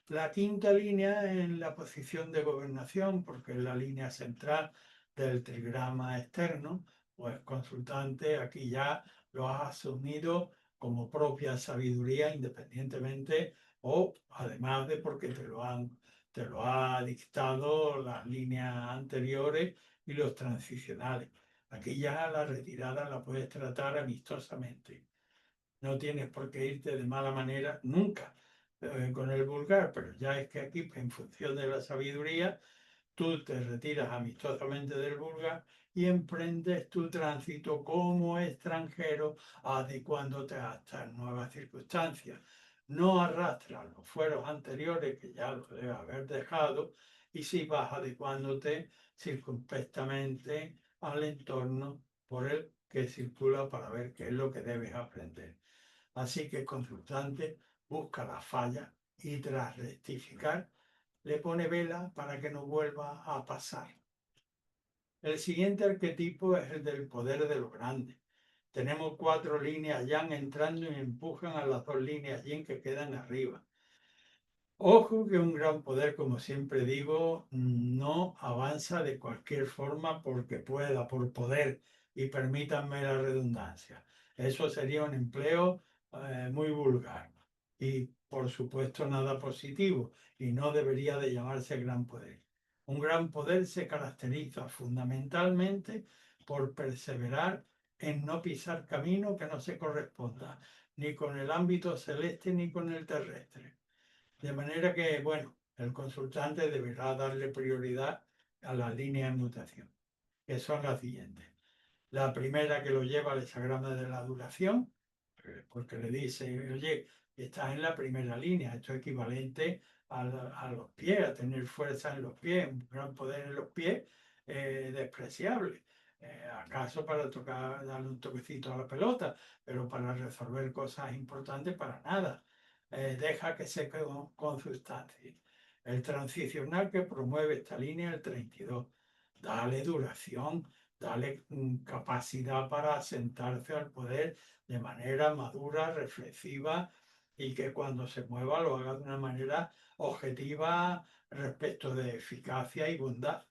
La quinta línea en la posición de gobernación, porque es la línea central del trigrama externo, pues consultante, aquí ya lo has asumido como propia sabiduría independientemente o además de porque te lo ha dictado las líneas anteriores y los transicionales. Aquí ya la retirada la puedes tratar amistosamente. No tienes por qué irte de mala manera nunca con el vulgar, pero ya es que aquí, en función de la sabiduría, tú te retiras amistosamente del vulgar y emprendes tu tránsito como extranjero, adecuándote a estas nuevas circunstancias. No arrastras los fueros anteriores, que ya los debes haber dejado, y si vas adecuándote circunspectamente al entorno por el que circula para ver qué es lo que debes aprender. Así que el consultante busca la falla y tras rectificar le pone vela para que no vuelva a pasar. El siguiente arquetipo es el del poder de lo grande. Tenemos 4 líneas yang entrando y empujan a las 2 líneas yin que quedan arriba. Ojo que un gran poder, como siempre digo, no avanza de cualquier forma porque pueda, por poder, y permítanme la redundancia. Eso sería un empleo muy vulgar y, por supuesto, nada positivo y no debería de llamarse gran poder. Un gran poder se caracteriza fundamentalmente por perseverar en no pisar camino que no se corresponda ni con el ámbito celeste ni con el terrestre. De manera que, bueno, el consultante deberá darle prioridad a las líneas de mutación, que son las siguientes. La primera que lo lleva al hexagrama de la duración, porque le dice, oye, estás en la primera línea, esto es equivalente a los pies, a tener fuerza en los pies, un gran poder en los pies, despreciable. ¿Acaso para tocar, darle un toquecito a la pelota, pero para resolver cosas importantes, para nada? Deja que se consustancie. El transicional que promueve esta línea, el 32, dale duración, dale capacidad para sentarse al poder de manera madura, reflexiva y que cuando se mueva lo haga de una manera objetiva respecto de eficacia y bondad.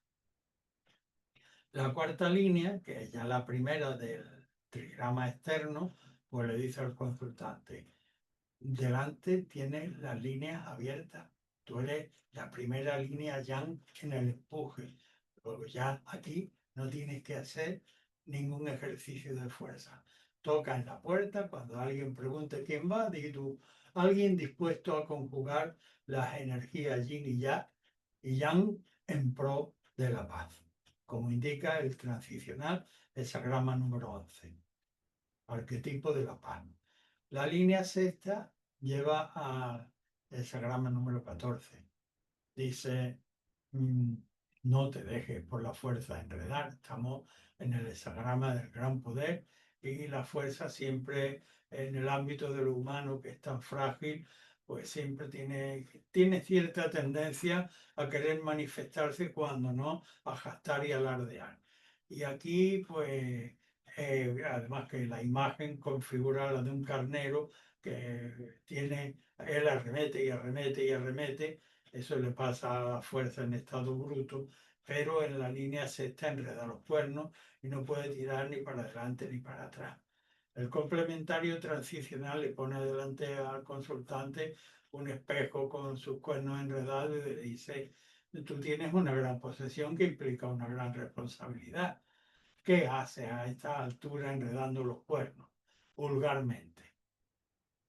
La cuarta línea, que es ya la primera del trigrama externo, pues le dice al consultante, delante tienes las líneas abiertas. Tú eres la primera línea yang en el empuje. Luego ya aquí no tienes que hacer ningún ejercicio de fuerza. Toca en la puerta, cuando alguien pregunte quién va, di tú, alguien dispuesto a conjugar las energías yin y yang en pro de la paz, como indica el transicional hexagrama número 11, arquetipo de la paz. La línea sexta lleva al hexagrama número 14. Dice, no te dejes por la fuerza enredar. Estamos en el hexagrama del gran poder y la fuerza siempre en el ámbito de lo humano que es tan frágil, pues siempre tiene cierta tendencia a querer manifestarse cuando no, a gastar y alardear. Y aquí, pues, además que la imagen configura la de un carnero que él arremete y arremete y arremete, eso le pasa a la fuerza en estado bruto pero en la línea sexta enreda los cuernos y no puede tirar ni para adelante ni para atrás. El complementario transicional le pone delante al consultante un espejo con sus cuernos enredados y le dice, tú tienes una gran posesión que implica una gran responsabilidad. ¿Qué haces a esta altura enredando los cuernos? Vulgarmente.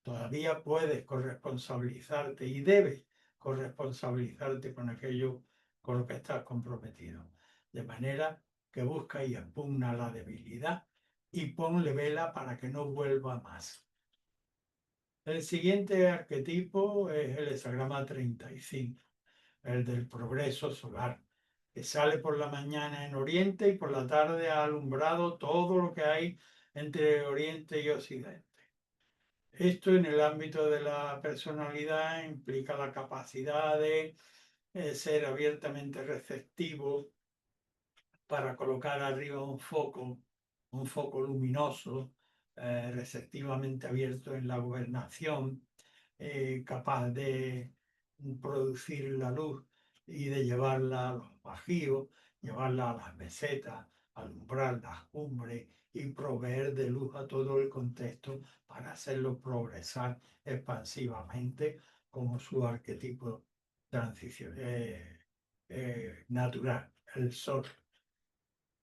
Todavía puedes corresponsabilizarte y debes corresponsabilizarte con aquello con lo que estás comprometido. De manera que busca y expugna la debilidad y ponle vela para que no vuelva más. El siguiente arquetipo es el hexagrama 35, el del progreso solar, que sale por la mañana en Oriente y por la tarde ha alumbrado todo lo que hay entre Oriente y Occidente. Esto en el ámbito de la personalidad implica la capacidad de ser abiertamente receptivo para colocar arriba un foco luminoso, receptivamente abierto en la gobernación, capaz de producir la luz y de llevarla a los bajíos, llevarla a las mesetas, alumbrar las cumbres y proveer de luz a todo el contexto para hacerlo progresar expansivamente como su arquetipo transición, natural, el sol.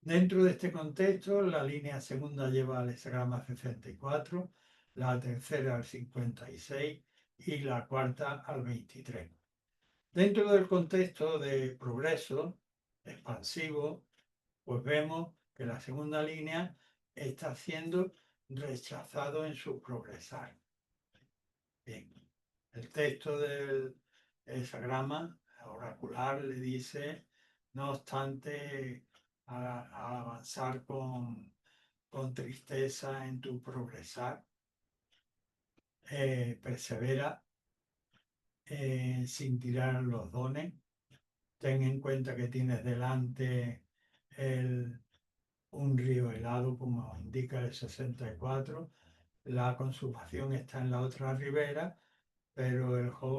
Dentro de este contexto, la línea segunda lleva al hexagrama 64, la tercera al 56 y la cuarta al 23. Dentro del contexto de progreso expansivo, pues vemos que la segunda línea está siendo rechazado en su progresar. Bien, el texto del hexagrama oracular le dice, no obstante, al avanzar con tristeza en tu progresar, persevera sin tirar los dones. Ten en cuenta que tienes delante un río helado, como indica el 64. La consumación está en la otra ribera, pero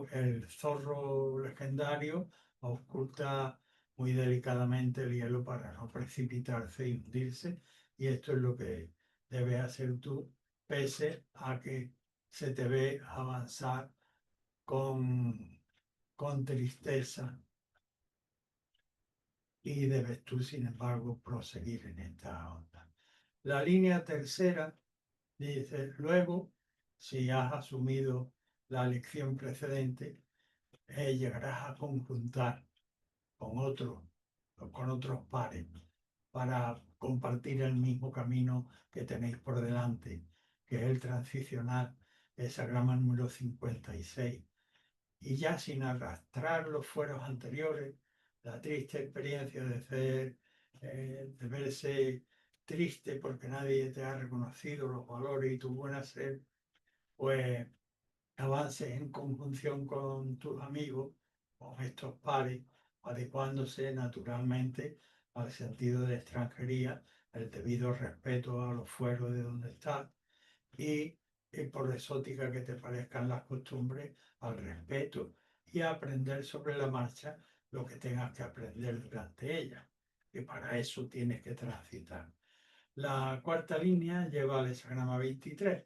el zorro legendario oculta muy delicadamente el hielo para no precipitarse y hundirse. Y esto es lo que debes hacer tú, pese a que se te ve avanzar con tristeza y debes tú, sin embargo, proseguir en esta onda. La línea tercera dice, luego, si has asumido la lección precedente, llegarás a conjuntar con otros pares para compartir el mismo camino que tenéis por delante, que es el transicional, esa grama número 56. Y ya sin arrastrar los fueros anteriores, la triste experiencia de verse triste porque nadie te ha reconocido los valores y tu buen hacer, pues avances en conjunción con tus amigos, con estos pares, adecuándose naturalmente al sentido de extranjería, el debido respeto a los fueros de donde estás y por exótica que te parezcan las costumbres, al respeto y a aprender sobre la marcha lo que tengas que aprender durante ella, que para eso tienes que transitar. La cuarta línea lleva al hexagrama 23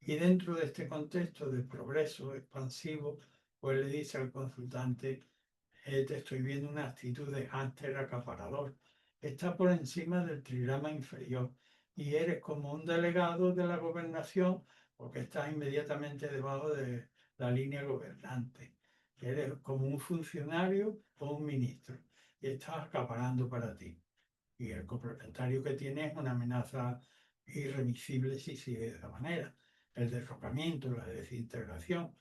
y dentro de este contexto de progreso expansivo, pues le dice al consultante, te estoy viendo una actitud de hámster acaparador, está por encima del trigrama inferior y eres como un delegado de la gobernación porque estás inmediatamente debajo de la línea gobernante. Eres como un funcionario o un ministro y estás acaparando para ti. Y el complementario que tiene es una amenaza irremisible si sigue de esa manera. El derrocamiento, la desintegración.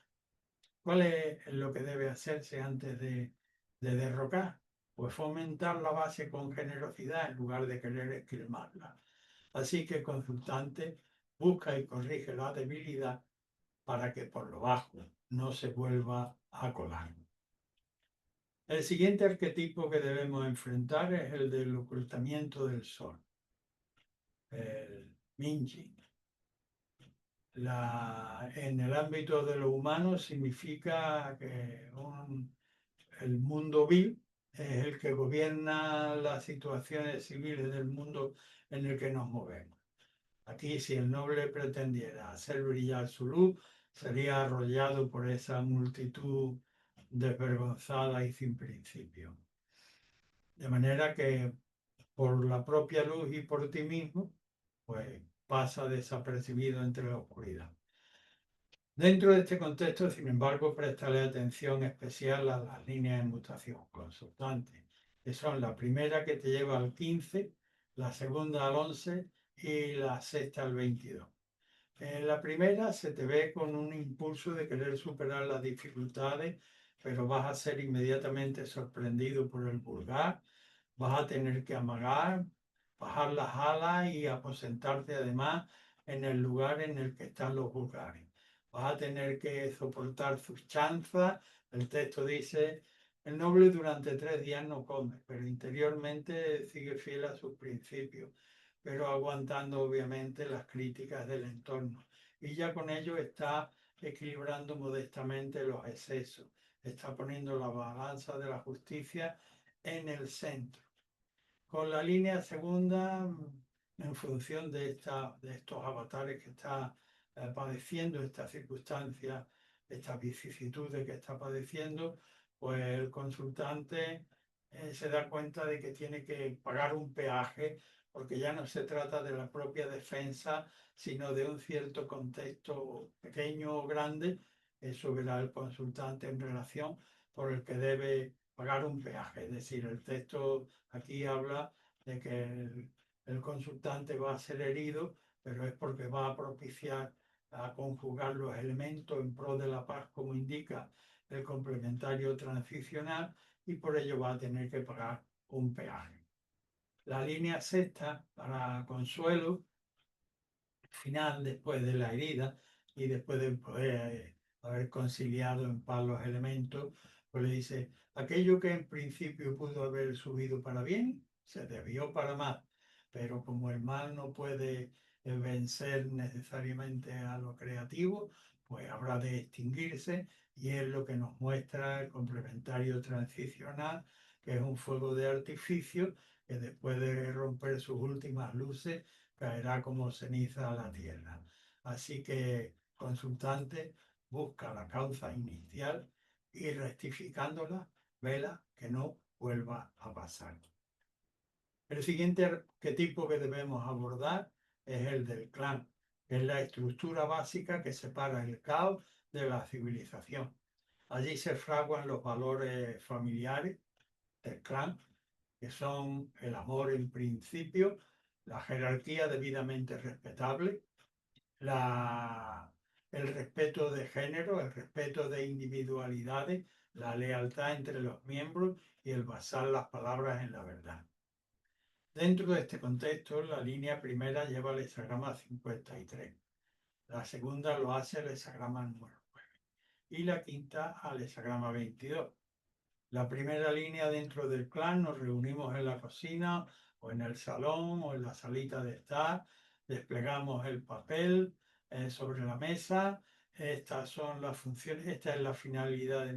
¿Cuál es lo que debe hacerse antes de derrocar? Pues fomentar la base con generosidad en lugar de querer esquilmarla. Así que el consultante busca y corrige la debilidad para que por lo bajo no se vuelva a colar. El siguiente arquetipo que debemos enfrentar es el del ocultamiento del sol, el Minjin. En el ámbito de lo humano significa que el mundo vil es el que gobierna las situaciones civiles del mundo en el que nos movemos. Aquí, si el noble pretendiera hacer brillar su luz, sería arrollado por esa multitud desvergonzada y sin principio. De manera que por la propia luz y por ti mismo, pues pasa desapercibido entre la oscuridad. Dentro de este contexto, sin embargo, prestarle atención especial a las líneas de mutación consultante, que son la primera que te lleva al 15, la segunda al 11 y la sexta al 22. En la primera se te ve con un impulso de querer superar las dificultades, pero vas a ser inmediatamente sorprendido por el vulgar, vas a tener que amagar, bajar las alas y aposentarte además en el lugar en el que están los vulgares. Vas a tener que soportar sus chanzas. El texto dice, el noble durante 3 días no come, pero interiormente sigue fiel a sus principios, pero aguantando obviamente las críticas del entorno. Y ya con ello está equilibrando modestamente los excesos, está poniendo la balanza de la justicia en el centro. Con la línea segunda, en función de estos avatares que está padeciendo, estas circunstancias, estas vicisitudes que está padeciendo, pues el consultante se da cuenta de que tiene que pagar un peaje, porque ya no se trata de la propia defensa, sino de un cierto contexto pequeño o grande. Eso verá el consultante en relación por el que debe pagar un peaje. Es decir, el texto aquí habla de que el consultante va a ser herido, pero es porque va a propiciar a conjugar los elementos en pro de la paz, como indica el complementario transicional, y por ello va a tener que pagar un peaje. La línea sexta, para consuelo, final después de la herida y después de poder haber conciliado en paz los elementos, pues le dice, aquello que en principio pudo haber subido para bien, se desvió para mal, pero como el mal no puede vencer necesariamente a lo creativo, pues habrá de extinguirse y es lo que nos muestra el complementario transicional, que es un fuego de artificio que después de romper sus últimas luces caerá como ceniza a la tierra. Así que, consultante, busca la causa inicial y rectificándola, vela que no vuelva a pasar. El siguiente arquetipo que debemos abordar es el del clan, que es la estructura básica que separa el caos de la civilización. Allí se fraguan los valores familiares del clan, que son el amor en principio, la jerarquía debidamente respetable, el respeto de género, el respeto de individualidades, la lealtad entre los miembros y el basar las palabras en la verdad. Dentro de este contexto, la línea primera lleva el hexagrama 53, la segunda lo hace el hexagrama número 9 y la quinta al hexagrama 22. La primera línea dentro del clan, nos reunimos en la cocina o en el salón o en la salita de estar, desplegamos el papel sobre la mesa. Estas son las funciones, esta es la finalidad de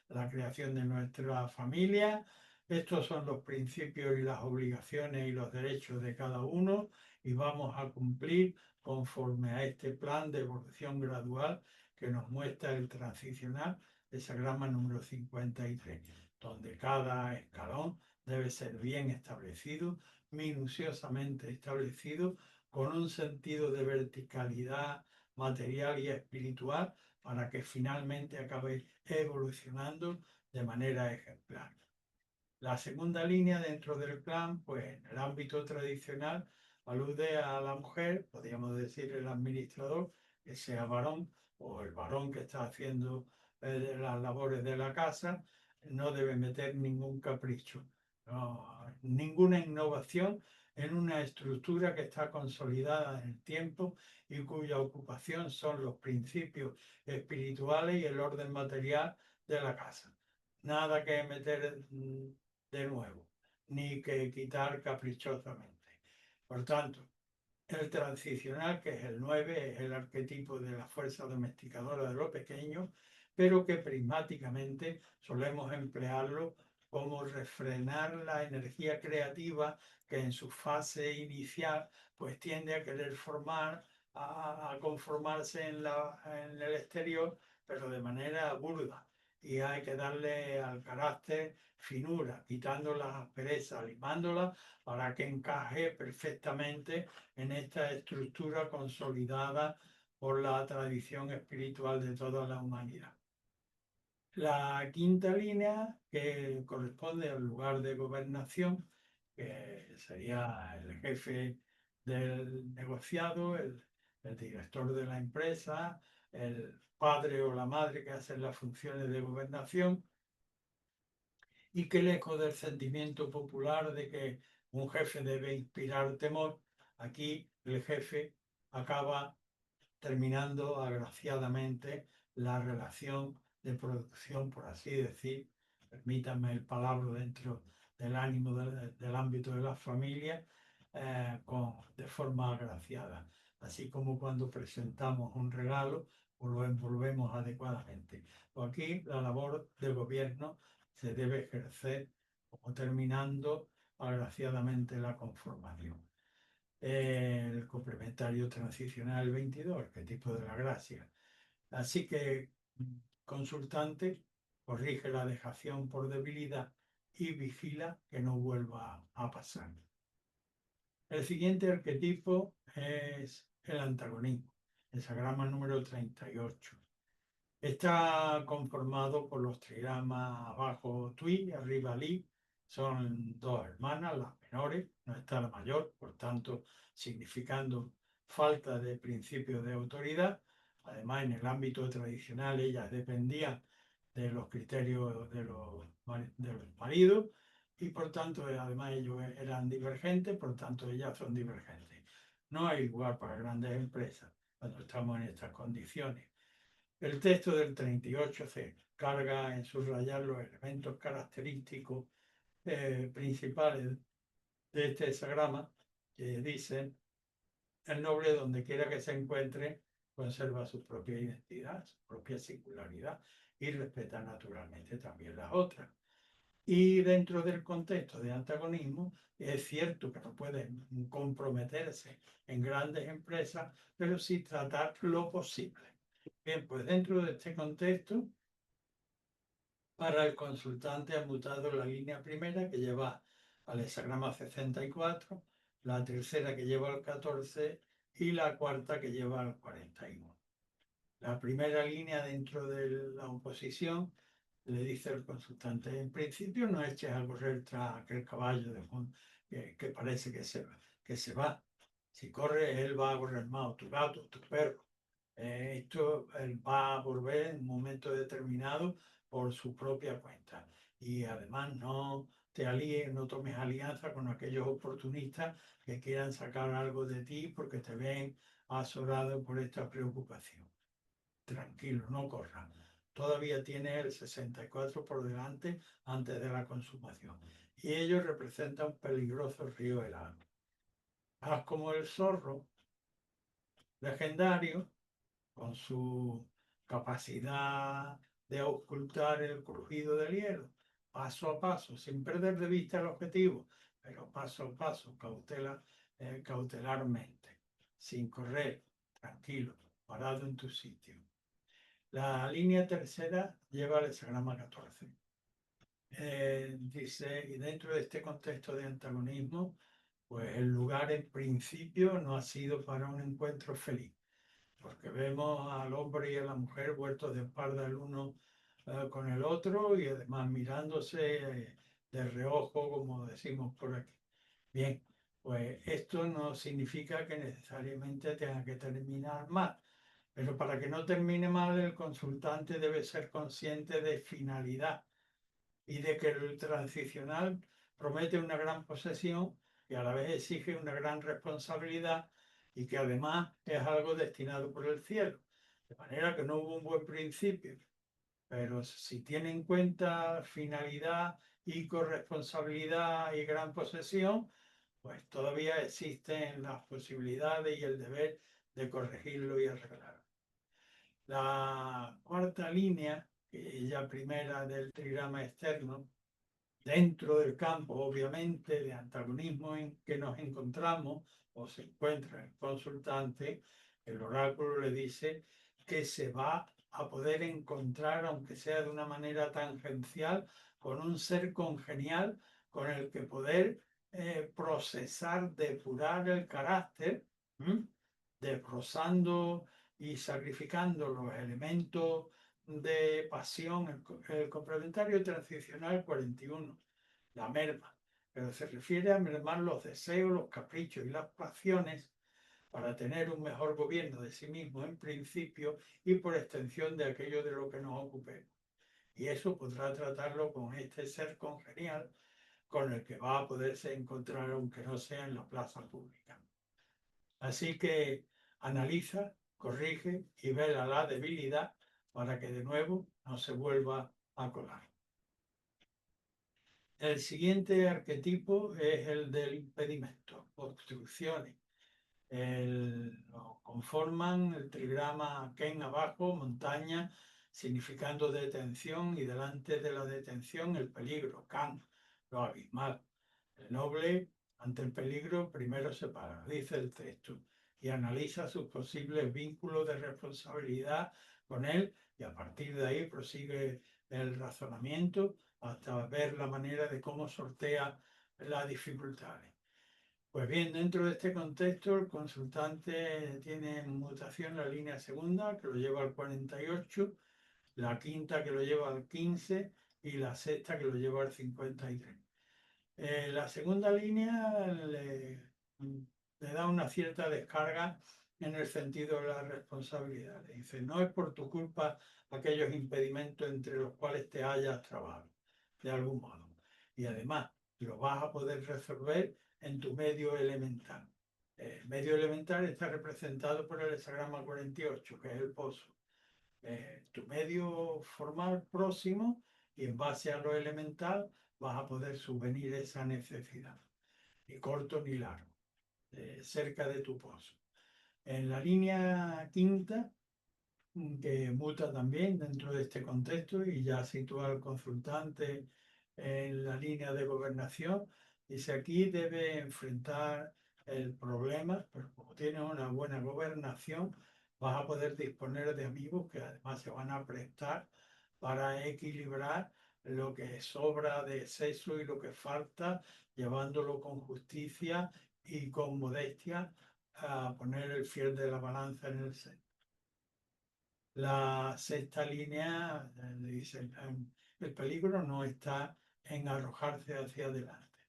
la creación de nuestra familia. Estos son los principios y las obligaciones y los derechos de cada uno y vamos a cumplir conforme a este plan de evolución gradual que nos muestra el transicional, hexagrama número 53, donde cada escalón debe ser bien establecido, minuciosamente establecido, con un sentido de verticalidad material y espiritual para que finalmente acabe evolucionando de manera ejemplar. La segunda línea dentro del clan, pues en el ámbito tradicional, alude a la mujer, podríamos decir el administrador, que sea varón, o el varón que está haciendo las labores de la casa, no debe meter ningún capricho, ninguna innovación en una estructura que está consolidada en el tiempo y cuya ocupación son los principios espirituales y el orden material de la casa. Nada que meter de nuevo, ni que quitar caprichosamente. Por tanto, el transicional, que es el 9, es el arquetipo de la fuerza domesticadora de lo pequeño, pero que prismáticamente solemos emplearlo cómo refrenar la energía creativa que en su fase inicial pues tiende a querer formar, a conformarse en el exterior, pero de manera burda. Y hay que darle al carácter finura, quitando las asperezas, limándolas para que encaje perfectamente en esta estructura consolidada por la tradición espiritual de toda la humanidad. La quinta línea, que corresponde al lugar de gobernación, que sería el jefe del negociado, el director de la empresa, el padre o la madre que hacen las funciones de gobernación, y que lejos del sentimiento popular de que un jefe debe inspirar temor, aquí el jefe acaba terminando agraciadamente la relación de producción, por así decir, permítanme el palabra dentro del ánimo del ámbito de la familia, de forma agraciada. Así como cuando presentamos un regalo, pues lo envolvemos adecuadamente. Pues aquí la labor del gobierno se debe ejercer como terminando agraciadamente la conformación. El complementario transicional 22, arquetipo de la gracia. Así que consultante corrige la dejación por debilidad y vigila que no vuelva a pasar. El siguiente arquetipo es el antagonismo, el sagrama número 38. Está conformado por los trigramas abajo Tui, arriba Li. Son dos hermanas, las menores, no está la mayor, por tanto, significando falta de principio de autoridad. Además, en el ámbito tradicional, ellas dependían de los criterios de los maridos y, por tanto, además ellos eran divergentes, por tanto, ellas son divergentes. No hay lugar para grandes empresas cuando estamos en estas condiciones. El texto del 38 se carga en subrayar los elementos característicos principales de este hexagrama, que dicen: el noble, donde quiera que se encuentre, conserva su propia identidad, su propia singularidad y respeta naturalmente también las otras. Y dentro del contexto de antagonismo, es cierto que no pueden comprometerse en grandes empresas, pero sí tratar lo posible. Bien, pues dentro de este contexto, para el consultante ha mutado la línea primera que lleva al hexagrama 64, la tercera que lleva al 14 y la cuarta que lleva al 41. La primera línea dentro de la oposición le dice al consultante: en principio no eches a correr tras aquel caballo que parece que se va. Si corre, él va a correr más, tu gato, tu perro. Esto él va a volver en un momento determinado por su propia cuenta. Y además no te alíes, no tomes alianza con aquellos oportunistas que quieran sacar algo de ti porque te ven azorado por esta preocupación. Tranquilo, no corras. Todavía tiene el 64 por delante antes de la consumación. Y ello representa un peligroso río helado. Haz como el zorro legendario, con su capacidad de ocultar el crujido del hielo, paso a paso, sin perder de vista el objetivo, pero paso a paso, cautelarmente, sin correr, tranquilo, parado en tu sitio. La línea tercera lleva el hexagrama 14. Dice, y dentro de este contexto de antagonismo, pues el lugar en principio no ha sido para un encuentro feliz, porque vemos al hombre y a la mujer vueltos de espalda el uno con el otro y además mirándose de reojo, como decimos por aquí. Bien, pues esto no significa que necesariamente tenga que terminar mal, pero para que no termine mal, el consultante debe ser consciente de finalidad y de que el transicional promete una gran posesión y a la vez exige una gran responsabilidad y que además es algo destinado por el cielo. De manera que no hubo un buen principio, pero si tiene en cuenta finalidad y corresponsabilidad y gran posesión, pues todavía existen las posibilidades y el deber de corregirlo y arreglarlo. La cuarta línea, que es ya primera del trigrama externo, Dentro del campo, obviamente, de antagonismo en que nos encontramos o se encuentra el consultante, el oráculo le dice que se va a poder encontrar, aunque sea de una manera tangencial, con un ser congenial con el que poder procesar, depurar el carácter, desbrozando y sacrificando los elementos de pasión, el complementario transicional 41, la merma, pero se refiere a mermar los deseos, los caprichos y las pasiones para tener un mejor gobierno de sí mismo en principio y por extensión de aquello de lo que nos ocupemos. Y eso podrá tratarlo con este ser congenial con el que va a poderse encontrar aunque no sea en la plaza pública. Así que analiza, corrige y vela la debilidad para que de nuevo no se vuelva a colar. El siguiente arquetipo es el del impedimento, obstrucciones. Lo conforman el trigrama Ken abajo, montaña, significando detención, y delante de la detención el peligro, Kan, lo abismal. El noble, ante el peligro, primero se para, dice el texto, y analiza sus posibles vínculos de responsabilidad con él, y a partir de ahí prosigue el razonamiento hasta ver la manera de cómo sortea las dificultades. Pues bien, dentro de este contexto, el consultante tiene en mutación la línea segunda, que lo lleva al 48, la quinta, que lo lleva al 15, y la sexta, que lo lleva al 53. La segunda línea le da una cierta descarga en el sentido de la responsabilidad. Le dice, no es por tu culpa aquellos impedimentos entre los cuales te hayas trabado, de algún modo. Y además, lo vas a poder resolver en tu medio elemental. El medio elemental está representado por el hexagrama 48, que es el pozo. Tu medio formal próximo, y en base a lo elemental vas a poder subvenir esa necesidad, ni corto ni largo, cerca de tu pozo. En la línea quinta, que muta también dentro de este contexto y ya sitúa al consultante en la línea de gobernación, dice aquí debe enfrentar el problema, pero como tiene una buena gobernación, vas a poder disponer de amigos que además se van a prestar para equilibrar lo que sobra de exceso y lo que falta, llevándolo con justicia y con modestia a poner el fiel de la balanza en el centro. La sexta línea dice, el peligro no está en arrojarse hacia adelante.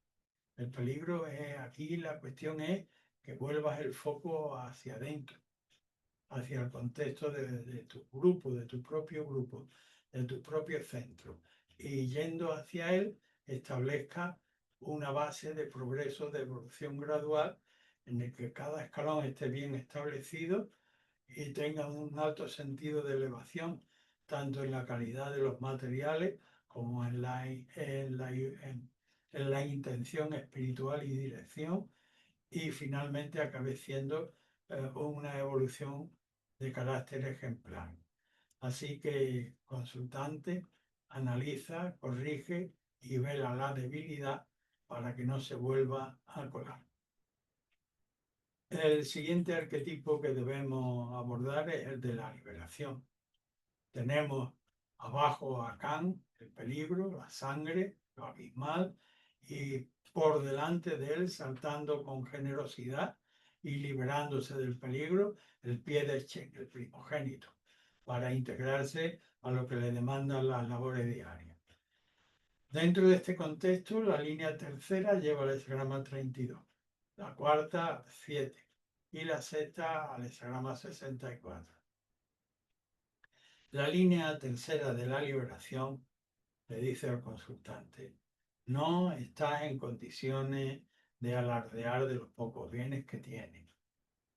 El peligro es aquí, la cuestión es que vuelvas el foco hacia adentro, hacia el contexto de tu grupo, de tu propio grupo, de tu propio centro. Y yendo hacia él, establezca una base de progreso, de evolución gradual, en el que cada escalón esté bien establecido y tengan un alto sentido de elevación, tanto en la calidad de los materiales como en la intención espiritual y dirección, y finalmente acabe siendo una evolución de carácter ejemplar. Así que consultante, analiza, corrige y vela la debilidad para que no se vuelva a colar. El siguiente arquetipo que debemos abordar es el de la liberación. Tenemos abajo a Kan, el peligro, la sangre, lo abismal, y por delante de él, saltando con generosidad y liberándose del peligro, el pie de Chen, el primogénito, para integrarse a lo que le demandan las labores diarias. Dentro de este contexto, la línea tercera lleva el hexagrama 32, la cuarta 7 y la sexta al hexagrama 64. La línea tercera de la liberación le dice al consultante, no estás en condiciones de alardear de los pocos bienes que tienes.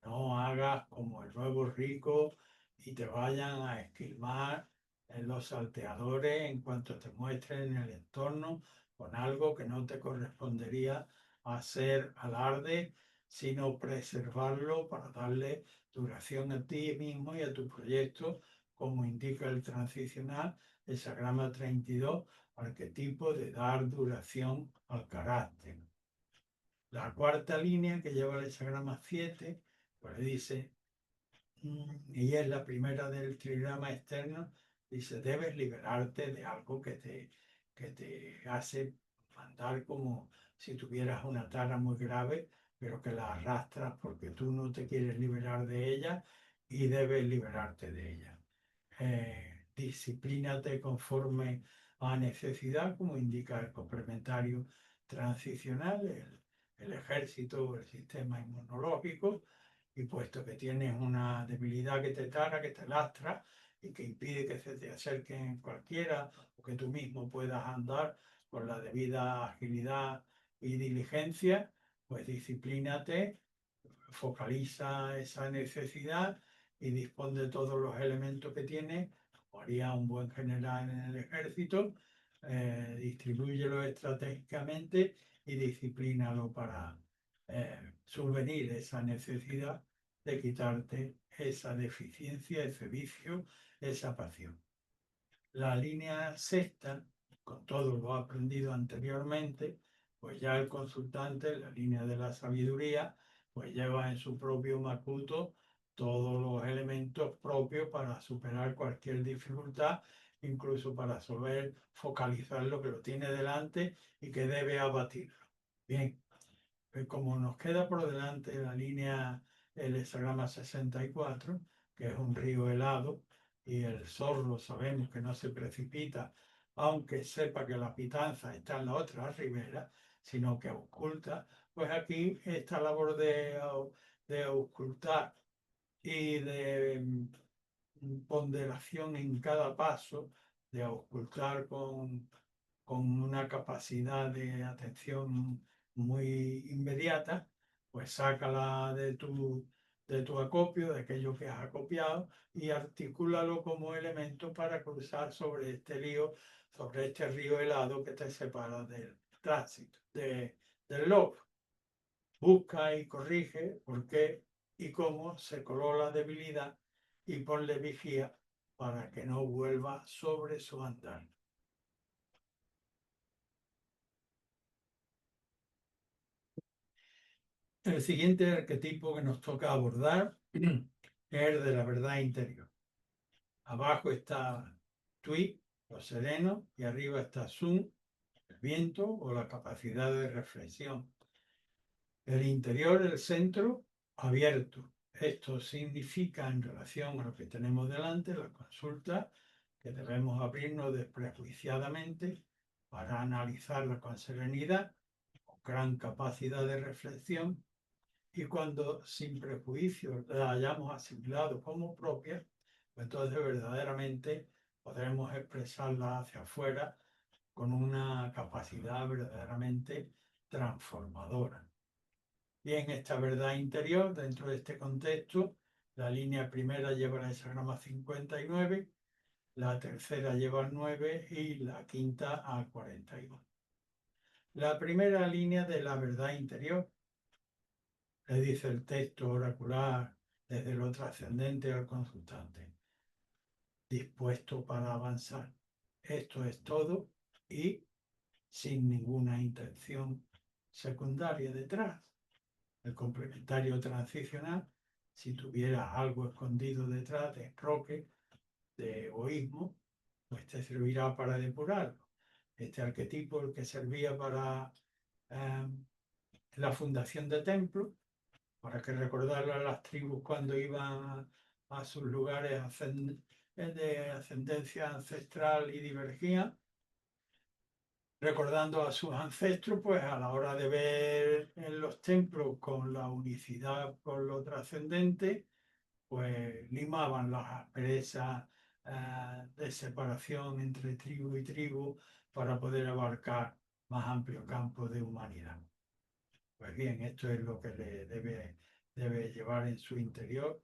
No hagas como el nuevo rico y te vayan a esquilmar en los salteadores en cuanto te muestren en el entorno con algo que no te correspondería hacer alarde, sino preservarlo para darle duración a ti mismo y a tu proyecto, como indica el transicional, hexagrama 32, arquetipo de dar duración al carácter. La cuarta línea que lleva el hexagrama 7, pues dice, y es la primera del trigrama externo, dice, debes liberarte de algo que te hace andar como si tuvieras una tara muy grave, pero que la arrastras porque tú no te quieres liberar de ella y debes liberarte de ella. Disciplínate conforme a necesidad, como indica el complementario transicional, el ejército, el sistema inmunológico, y puesto que tienes una debilidad que te tara, que te lastra y que impide que se te acerquen cualquiera o que tú mismo puedas andar con la debida agilidad y diligencia, pues disciplínate, focaliza esa necesidad y dispón de todos los elementos que tiene, como haría un buen general en el ejército, distribúyelo estratégicamente y disciplínalo para subvenir esa necesidad de quitarte esa deficiencia, ese vicio, esa pasión. La línea sexta, con todo lo aprendido anteriormente, pues ya el consultante, la línea de la sabiduría, pues lleva en su propio Makuto todos los elementos propios para superar cualquier dificultad, incluso para saber focalizar lo que lo tiene delante y que debe abatirlo. Bien, pues como nos queda por delante la línea, el hexagrama 64, que es un río helado, y el zorro sabemos que no se precipita, aunque sepa que la pitanza está en la otra ribera, sino que oculta, pues aquí esta labor de ocultar y de ponderación en cada paso, de ocultar con una capacidad de atención muy inmediata, pues sácala de tu acopio, de aquello que has acopiado, y articúlalo como elemento para cruzar sobre este río, sobre este río helado que te separa del tránsito, del lobo. Busca y corrige por qué y cómo se coló la debilidad y ponle vigía para que no vuelva sobre su andar. El siguiente arquetipo que nos toca abordar es el de la verdad interior. Abajo está Tui, lo sereno, y arriba está Sun, el viento o la capacidad de reflexión. El interior, el centro, abierto. Esto significa, en relación a lo que tenemos delante, la consulta, que debemos abrirnos desprejuiciadamente para analizarla con serenidad, con gran capacidad de reflexión, y cuando sin prejuicios la hayamos asimilado como propia, pues entonces verdaderamente podremos expresarla hacia afuera con una capacidad verdaderamente transformadora. Y en esta verdad interior, dentro de este contexto, la línea primera lleva el hexagrama 59, la tercera lleva el 9 y la quinta al 41. La primera línea de la verdad interior, le dice el texto oracular desde lo trascendente al consultante, dispuesto para avanzar. Esto es todo y sin ninguna intención secundaria detrás. El complementario transicional, si tuviera algo escondido detrás de enroque, de egoísmo, pues te servirá para depurarlo. Este arquetipo, el que servía para la fundación de templos, para que recordarle a las tribus cuando iban a sus lugares de ascendencia ancestral y divergían, recordando a sus ancestros, pues a la hora de ver en los templos con la unicidad con lo trascendente, pues limaban las asperezas de separación entre tribu y tribu para poder abarcar más amplio campo de humanidad. Pues bien, esto es lo que le debe llevar en su interior,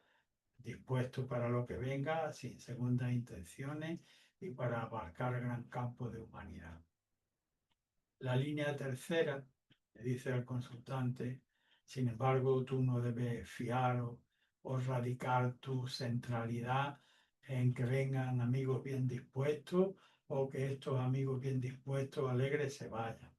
dispuesto para lo que venga, sin segundas intenciones y para abarcar gran campo de humanidad. La línea tercera le dice al consultante, sin embargo, tú no debes fiar o radicar tu centralidad en que vengan amigos bien dispuestos o que estos amigos bien dispuestos, alegres, se vayan.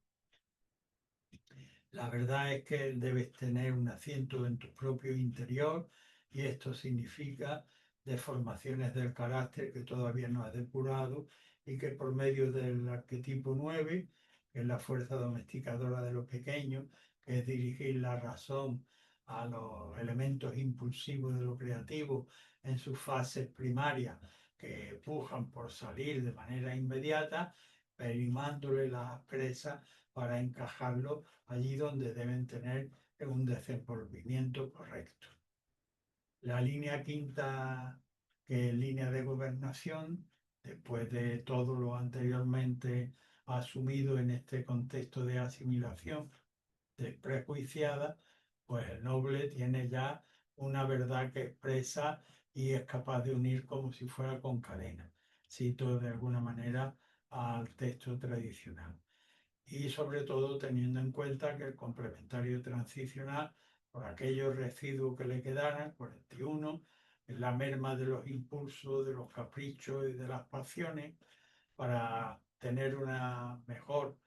La verdad es que debes tener un asiento en tu propio interior y esto significa deformaciones del carácter que todavía no has depurado y que por medio del arquetipo 9, que es la fuerza domesticadora de los pequeños, que es dirigir la razón a los elementos impulsivos de lo creativo en sus fases primarias que pujan por salir de manera inmediata, perimándole las presas para encajarlo allí donde deben tener un desenvolvimiento correcto. La línea quinta, que es línea de gobernación, después de todo lo anteriormente asumido en este contexto de asimilación desprejuiciada, pues el noble tiene ya una verdad que expresa y es capaz de unir como si fuera con cadena. Cito de alguna manera al texto tradicional y sobre todo teniendo en cuenta que el complementario transicional, por aquellos residuos que le quedaran, 41, es la merma de los impulsos, de los caprichos y de las pasiones, para tener una mejor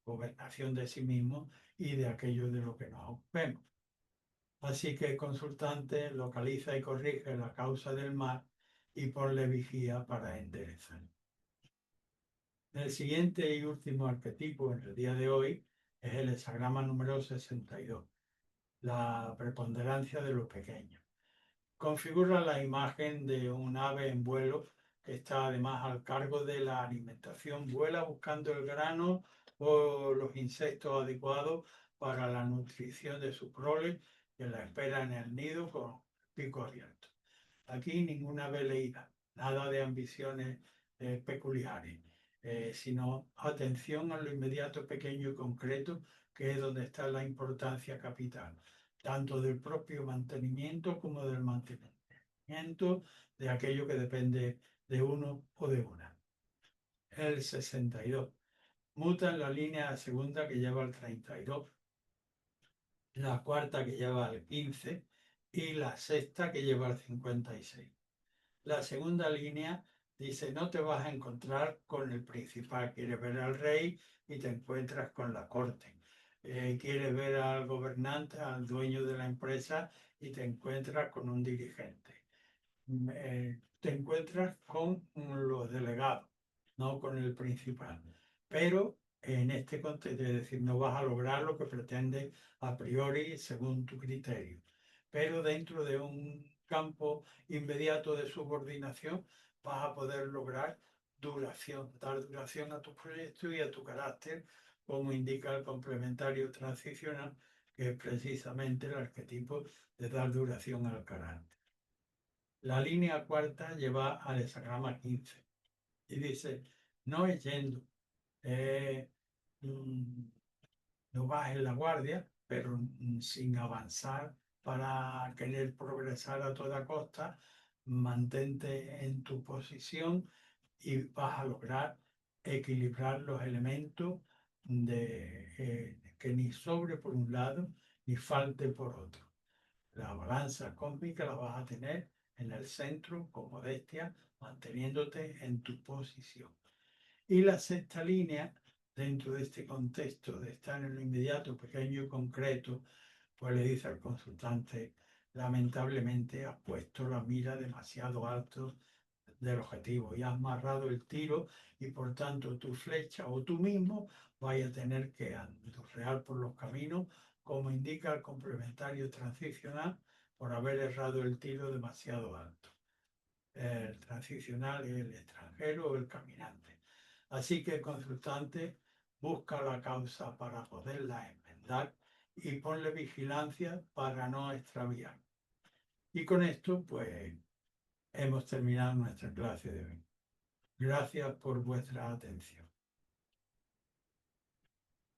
gobernación de sí mismo y de aquello de lo que nos ocupemos. Así que el consultante localiza y corrige la causa del mal y ponle vigía para enderezar. El siguiente y último arquetipo en el día de hoy es el hexagrama número 62, la preponderancia de lo pequeño. Configura la imagen de un ave en vuelo que está además al cargo de la alimentación, vuela buscando el grano o los insectos adecuados para la nutrición de su prole, que la espera en el nido con el pico abierto. Aquí ninguna veleidad, nada de ambiciones peculiares, sino atención a lo inmediato, pequeño y concreto, que es donde está la importancia capital, tanto del propio mantenimiento como del mantenimiento de aquello que depende de uno o de una. El 62. Muta en la línea segunda que lleva al 32, la cuarta que lleva al 15 y la sexta que lleva al 56. La segunda línea dice, no te vas a encontrar con el principal, quieres ver al rey y te encuentras con la corte. Quieres ver al gobernante, al dueño de la empresa y te encuentras con un dirigente. Te encuentras con los delegados, no con el principal. Pero en este contexto, es decir, no vas a lograr lo que pretendes a priori según tu criterio. Pero dentro de un campo inmediato de subordinación vas a poder lograr duración, dar duración a tu proyecto y a tu carácter, como indica el complementario transicional, que es precisamente el arquetipo de dar duración al carácter. La línea cuarta lleva al hexagrama 15 y dice, no es yendo, no vas en la guardia, pero sin avanzar para querer progresar a toda costa, mantente en tu posición y vas a lograr equilibrar los elementos que ni sobre por un lado ni falte por otro. La balanza cósmica la vas a tener en el centro con modestia, manteniéndote en tu posición. Y la sexta línea, dentro de este contexto de estar en lo inmediato, pequeño y concreto, pues le dice al consultante, lamentablemente has puesto la mira demasiado alto del objetivo y has amarrado el tiro y por tanto tu flecha o tú mismo vaya a tener que andurrear por los caminos, como indica el complementario transicional, por haber errado el tiro demasiado alto. El transicional es el extranjero o el caminante. Así que el consultante busca la causa para poderla enmendar y ponle vigilancia para no extraviar. Y con esto, pues, hemos terminado nuestra clase de hoy. Gracias por vuestra atención.